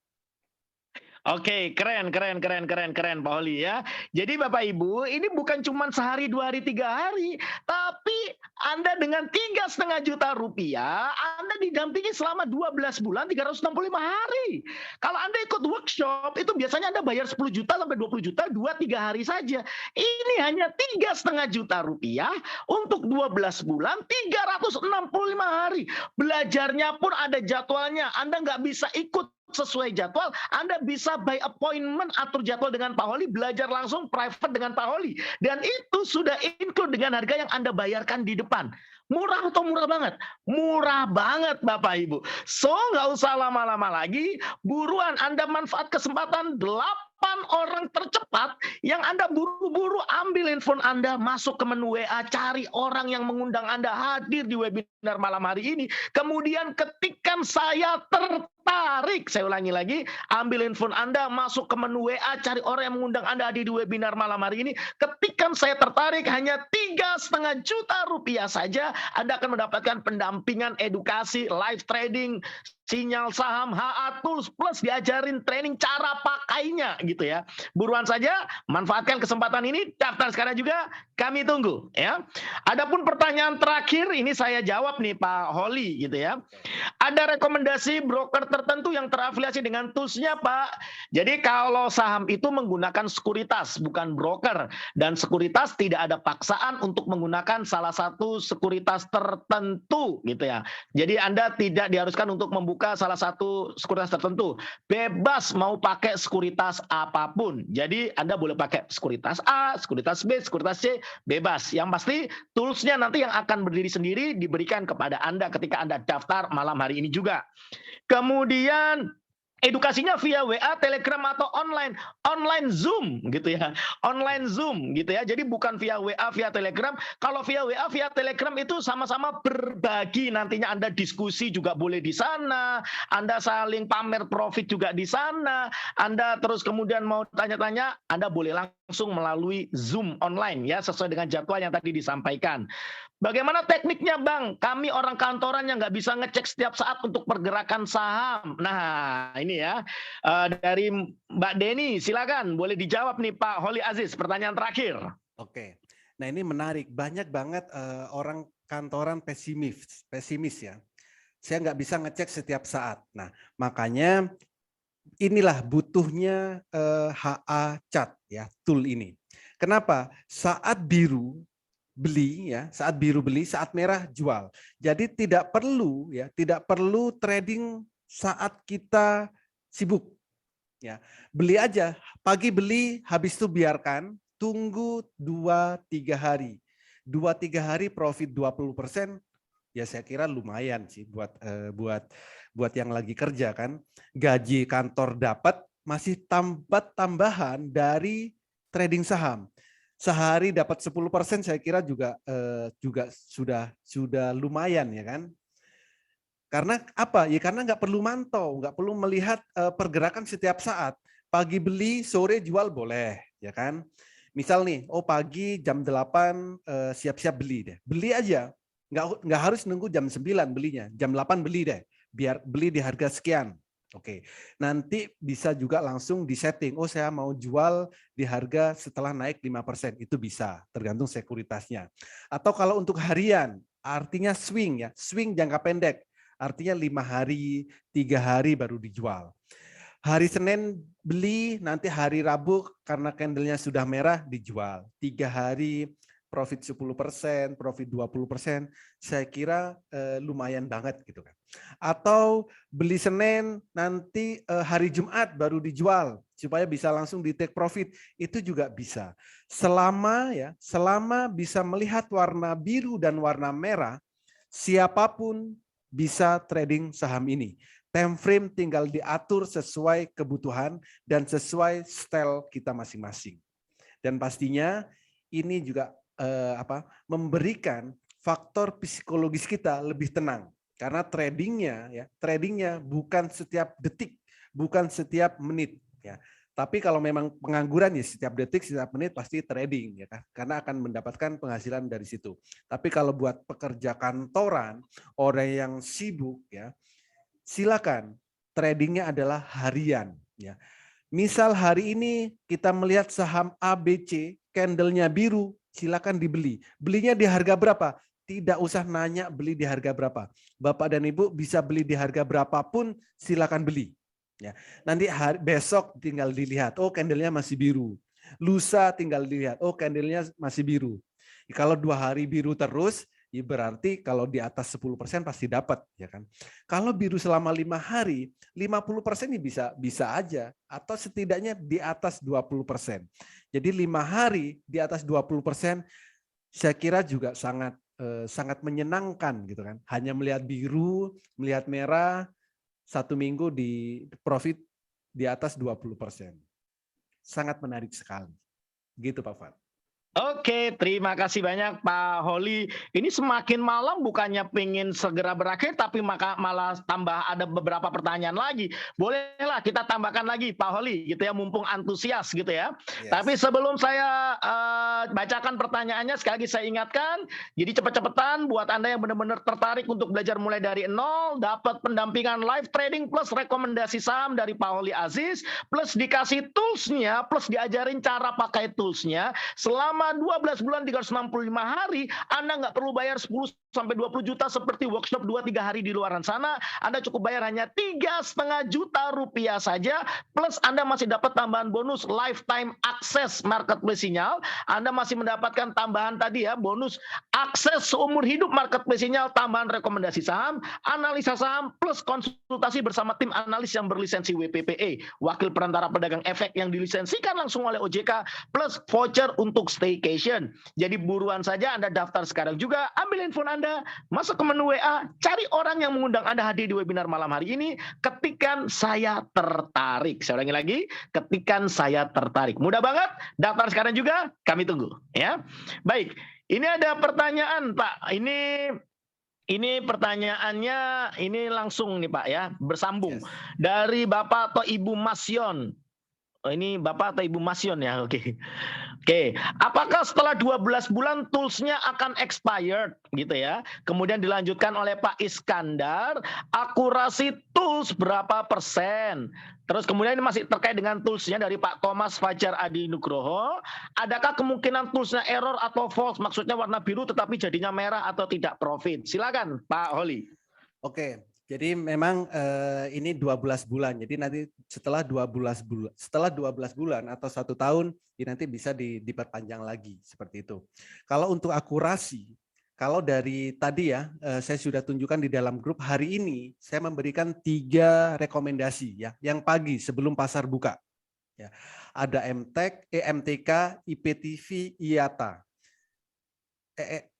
[SPEAKER 1] Oke, keren, Pak Holi ya. Jadi Bapak Ibu, ini bukan cuma sehari, 2 hari, 3 hari, tapi Anda dengan 3,5 juta rupiah, Anda didampingi selama 12 bulan, 365 hari. Kalau Anda ikut workshop, itu biasanya Anda bayar 10 juta sampai 20 juta, 2-3 hari saja. Ini hanya 3,5 juta rupiah untuk 12 bulan, 365 hari. Belajarnya pun ada jadwalnya. Anda nggak bisa ikut sesuai jadwal, Anda bisa by appointment, atur jadwal dengan Pak Holi, belajar langsung private dengan Pak Holi, dan itu sudah include dengan harga yang Anda bayarkan di depan. Murah atau murah banget? Murah banget Bapak Ibu. So nggak usah lama-lama lagi, buruan Anda manfaat kesempatan 8 orang tercepat yang Anda buru-buru ambil handphone Anda, masuk ke menu WA, cari orang yang mengundang Anda hadir di webinar malam hari ini. Kemudian ketikkan saya tertarik. Saya ulangi lagi, ambil handphone Anda, masuk ke menu WA, cari orang yang mengundang Anda hadir di webinar malam hari ini. Ketikkan saya tertarik, hanya 3,5 juta rupiah saja, Anda akan mendapatkan pendampingan edukasi, live trading, sinyal saham, HA Tools, plus diajarin training cara pakainya gitu ya. Buruan saja, manfaatkan kesempatan ini, daftar sekarang juga, kami tunggu ya. Adapun pertanyaan terakhir, ini saya jawab nih Pak Holi gitu ya. Ada rekomendasi broker tertentu yang terafiliasi dengan toolsnya Pak. Jadi kalau saham itu menggunakan sekuritas, bukan broker. Dan sekuritas tidak ada paksaan untuk menggunakan salah satu sekuritas tertentu gitu ya. Jadi Anda tidak diharuskan untuk membuka salah satu sekuritas tertentu. Bebas mau pakai sekuritas apapun. Jadi Anda boleh pakai sekuritas A, sekuritas B, sekuritas C, bebas. Yang pasti toolsnya nanti yang akan berdiri sendiri diberikan kepada Anda ketika Anda daftar malam hari ini juga. Kemudian edukasinya via WA, Telegram atau online Zoom gitu ya. Online Zoom gitu ya. Jadi bukan via WA, via Telegram. Kalau via WA, via Telegram itu sama-sama berbagi, nantinya Anda diskusi juga boleh di sana, Anda saling pamer profit juga di sana, Anda terus kemudian mau tanya-tanya, Anda boleh langsung melalui Zoom online ya, sesuai dengan jadwal yang tadi disampaikan. Bagaimana tekniknya Bang? Kami orang kantoran yang nggak bisa ngecek setiap saat untuk pergerakan saham. Nah ini ya, dari Mbak Deni, silakan boleh dijawab nih Pak Holi Aziz, pertanyaan terakhir.
[SPEAKER 2] Oke, nah ini menarik, banyak banget orang kantoran pesimis ya. Saya nggak bisa ngecek setiap saat. Nah makanya inilah butuhnya HA Chart ya, tool ini. Kenapa? Saat biru beli ya, saat biru beli, saat merah jual. Jadi tidak perlu ya, tidak perlu trading saat kita sibuk ya. Beli aja, pagi beli, habis itu biarkan, tunggu 2-3 hari. 2-3 hari profit 20%, ya saya kira lumayan sih buat yang lagi kerja kan. Gaji kantor dapat, masih tambahan dari trading saham. Sehari dapat 10%, saya kira juga sudah lumayan ya kan. Karena apa? Ya karena nggak perlu mantau, nggak perlu melihat pergerakan setiap saat. Pagi beli, sore jual boleh, ya kan? Misal nih, oh pagi jam 8 siap-siap beli deh. Beli aja. Nggak harus nunggu jam 9 belinya, jam 8 beli deh. Biar beli di harga sekian. Oke, nanti bisa juga langsung disetting. Oh saya mau jual di harga setelah naik 5%. Itu bisa, tergantung sekuritasnya. Atau kalau untuk harian, artinya swing ya, swing jangka pendek. Artinya 5 hari, 3 hari baru dijual. Hari Senin beli, nanti hari Rabu karena candlenya sudah merah dijual. 3 hari profit 10%, profit 20%, saya kira lumayan banget gitu kan. Atau beli Senin, nanti hari Jumat baru dijual supaya bisa langsung di take profit, itu juga bisa. Selama bisa melihat warna biru dan warna merah, siapapun bisa trading saham ini. Time frame tinggal diatur sesuai kebutuhan dan sesuai style kita masing-masing. Dan pastinya ini juga memberikan faktor psikologis kita lebih tenang karena tradingnya bukan setiap detik, bukan setiap menit Ya. Tapi kalau memang pengangguran ya setiap detik, setiap menit pasti trading ya kan, karena akan mendapatkan penghasilan dari situ. Tapi kalau buat pekerja kantoran, orang yang sibuk ya, silakan tradingnya adalah harian ya. Misal hari ini kita melihat saham ABC, candlenya biru, silakan dibeli. Belinya di harga berapa? Tidak usah nanya beli di harga berapa. Bapak dan Ibu bisa beli di harga berapapun, silakan beli. Ya, nanti besok tinggal dilihat, oh candlenya masih biru. Lusa tinggal dilihat, oh candlenya masih biru. Kalau 2 hari biru terus, ya berarti kalau di atas 10% pasti dapat, ya kan? Kalau biru selama 5 hari, 50% ini bisa aja, atau setidaknya di atas 20%. Jadi 5 hari di atas 20%, saya kira juga sangat menyenangkan gitu kan. Hanya melihat biru, melihat merah, 1 minggu di profit di atas 20%. Sangat menarik sekali. Gitu Pak Fad.
[SPEAKER 1] Oke, terima kasih banyak Pak Holi. Ini semakin malam bukannya pengen segera berakhir, tapi malah tambah ada beberapa pertanyaan lagi. Bolehlah kita tambahkan lagi Pak Holi, gitu ya, mumpung antusias gitu ya.
[SPEAKER 2] Yes.
[SPEAKER 1] Tapi sebelum saya bacakan pertanyaannya, sekali lagi saya ingatkan, jadi cepet-cepetan buat Anda yang benar-benar tertarik untuk belajar mulai dari nol, dapat pendampingan live trading plus rekomendasi saham dari Pak Holi Aziz, plus dikasih toolsnya, plus diajarin cara pakai toolsnya, selama 12 bulan 365 hari, Anda nggak perlu bayar 10 sampai 20 juta seperti workshop 2-3 hari di luaran sana. Anda cukup bayar hanya 3,5 juta rupiah saja, plus Anda masih dapat tambahan bonus lifetime akses marketplace sinyal. Anda masih mendapatkan tambahan tadi ya, bonus akses seumur hidup marketplace sinyal, tambahan rekomendasi saham, analisa saham, plus konsultasi bersama tim analis yang berlisensi WPPE, wakil perantara pedagang efek yang dilisensikan langsung oleh OJK, plus voucher untuk staycation. Jadi buruan saja Anda daftar sekarang juga, ambil handphone Anda, masuk ke menu WA, cari orang yang mengundang Anda hadir di webinar malam hari ini, ketikan saya tertarik. Saya ulangi lagi, ketikan saya tertarik. Mudah banget, daftar sekarang juga, kami tunggu ya. Baik, ini ada pertanyaan Pak. Ini pertanyaannya ini langsung nih Pak ya, bersambung.
[SPEAKER 2] Yes.
[SPEAKER 1] Dari Bapak atau Ibu Masyon. Oh, ini Bapak atau Ibu Masyon ya, oke. Oke, apakah setelah 12 bulan toolsnya akan expired gitu ya? Kemudian dilanjutkan oleh Pak Iskandar, akurasi tools berapa persen? Terus kemudian ini masih terkait dengan toolsnya dari Pak Thomas Fajar Adi Nugroho. Adakah kemungkinan toolsnya error atau false? Maksudnya warna biru tetapi jadinya merah atau tidak profit? Silakan Pak Holi.
[SPEAKER 2] Oke. Jadi memang ini 12 bulan. Jadi nanti setelah 12 bulan atau 1 tahun, ini nanti bisa diperpanjang lagi seperti itu. Kalau untuk akurasi, kalau dari tadi ya, saya sudah tunjukkan di dalam grup hari ini, saya memberikan 3 rekomendasi ya, yang pagi sebelum pasar buka. Ya, ada MTEK, EMTK, IPTV, IATA.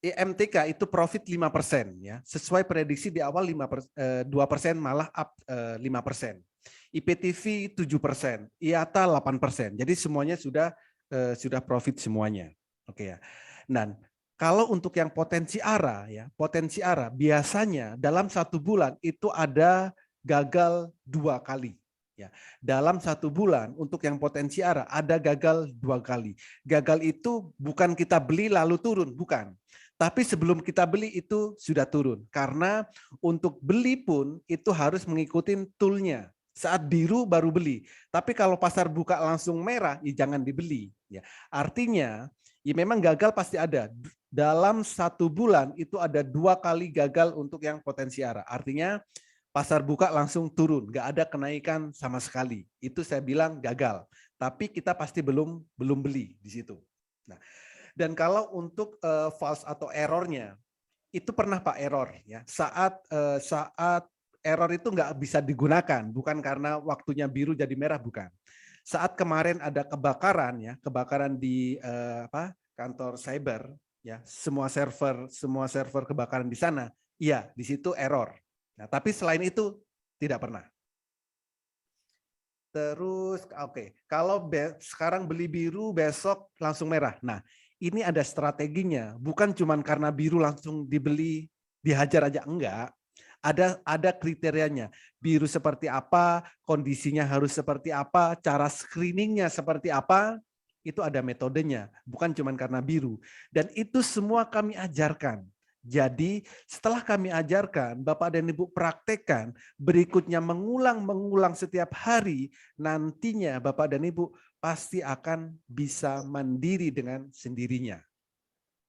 [SPEAKER 2] EMTK itu profit 5% ya, sesuai prediksi di awal 2% malah up 5%. IPTV 7%, IATA 8%. Jadi semuanya sudah profit semuanya. Oke ya. Nah, kalau untuk yang potensi arah ya, potensi arah biasanya dalam 1 bulan itu ada gagal 2 kali. Ya, dalam 1 bulan untuk yang potensi arah ada gagal 2 kali. Gagal itu bukan kita beli lalu turun, bukan. Tapi sebelum kita beli itu sudah turun. Karena untuk beli pun itu harus mengikuti toolnya. Saat biru baru beli. Tapi kalau pasar buka langsung merah, ya jangan dibeli. Ya, artinya ya memang gagal pasti ada. Dalam 1 bulan itu ada 2 kali gagal untuk yang potensi arah. Artinya pasar buka langsung turun, nggak ada kenaikan sama sekali. Itu saya bilang gagal. Tapi kita pasti belum beli di situ. Nah, dan kalau untuk false atau errornya, itu pernah Pak error ya. Saat error itu nggak bisa digunakan, bukan karena waktunya biru jadi merah, bukan. Saat kemarin ada kebakaran ya, kebakaran di kantor cyber ya, semua server kebakaran di sana, iya di situ error. Nah, tapi selain itu tidak pernah. Terus, oke, kalau sekarang beli biru, besok langsung merah. Nah, ini ada strateginya. Bukan cuma karena biru langsung dibeli, dihajar aja, enggak. Ada kriterianya. Biru seperti apa, kondisinya harus seperti apa, cara screeningnya seperti apa, itu ada metodenya. Bukan cuma karena biru. Dan itu semua kami ajarkan. Jadi setelah kami ajarkan, Bapak dan Ibu praktekkan, berikutnya mengulang setiap hari, nantinya Bapak dan Ibu pasti akan bisa mandiri dengan sendirinya.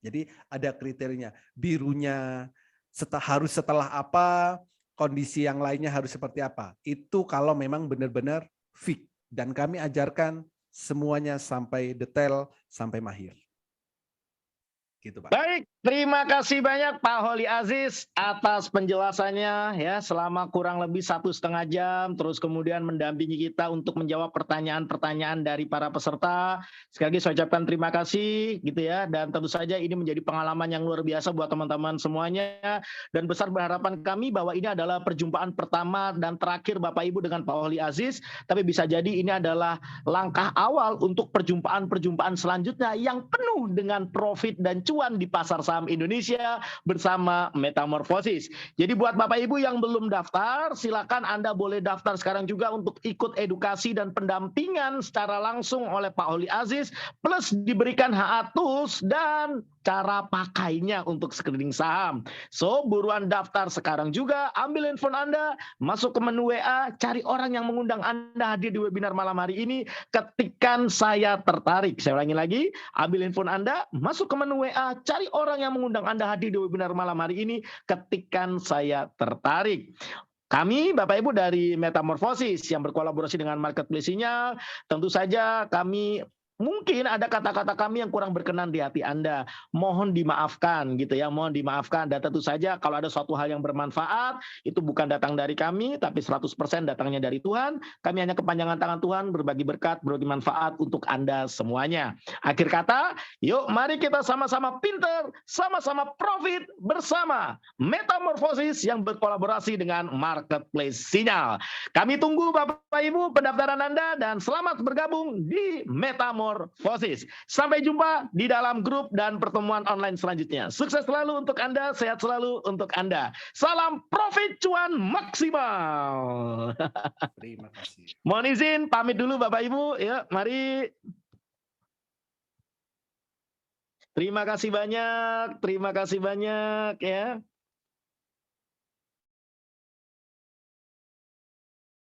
[SPEAKER 2] Jadi ada kriterianya, birunya harus setelah apa, kondisi yang lainnya harus seperti apa. Itu kalau memang benar-benar fix. Dan kami ajarkan semuanya sampai detail, sampai mahir. Gitu, Pak.
[SPEAKER 1] Baik, terima kasih banyak Pak Holly Aziz atas penjelasannya ya selama kurang lebih 1,5 jam, terus kemudian mendampingi kita untuk menjawab pertanyaan-pertanyaan dari para peserta. Sekali lagi saya ucapkan terima kasih gitu ya, dan tentu saja ini menjadi pengalaman yang luar biasa buat teman-teman semuanya, dan besar berharapan kami bahwa ini adalah perjumpaan pertama dan terakhir Bapak Ibu dengan Pak Holly Aziz, tapi bisa jadi ini adalah langkah awal untuk perjumpaan-perjumpaan selanjutnya yang penuh dengan profit dan cuan di pasar saham Indonesia bersama Metamorfosis. Jadi buat Bapak Ibu yang belum daftar, silakan Anda boleh daftar sekarang juga untuk ikut edukasi dan pendampingan secara langsung oleh Pak Holly Aziz, plus diberikan HATUS dan cara pakainya untuk screening saham. So, buruan daftar sekarang juga, ambil handphone Anda, masuk ke menu WA, cari orang yang mengundang Anda hadir di webinar malam hari ini, ketikkan saya tertarik. Saya ulangi lagi, ambil handphone Anda, masuk ke menu WA, cari orang yang mengundang Anda hadir di webinar malam hari ini, ketikkan saya tertarik. Kami, Bapak Ibu dari Metamorfosis yang berkolaborasi dengan Marketplace Sinyal, tentu saja kami mungkin ada kata-kata kami yang kurang berkenan di hati Anda. Mohon dimaafkan gitu ya, mohon dimaafkan. Dan tentu saja kalau ada suatu hal yang bermanfaat, itu bukan datang dari kami, tapi 100% datangnya dari Tuhan. Kami hanya kepanjangan tangan Tuhan, berbagi berkat, berbagi manfaat untuk Anda semuanya. Akhir kata, yuk mari kita sama-sama pinter, sama-sama profit bersama Metamorfosis yang berkolaborasi dengan Marketplace Sinyal. Kami tunggu Bapak Ibu pendaftaran Anda dan selamat bergabung di Metamorfosis. Sampai jumpa di dalam grup dan pertemuan online selanjutnya. Sukses selalu untuk Anda, sehat selalu untuk Anda. Salam profit cuan maksimal.
[SPEAKER 2] Terima kasih.
[SPEAKER 1] Mohon izin pamit dulu Bapak Ibu, ya, mari. Terima kasih banyak ya.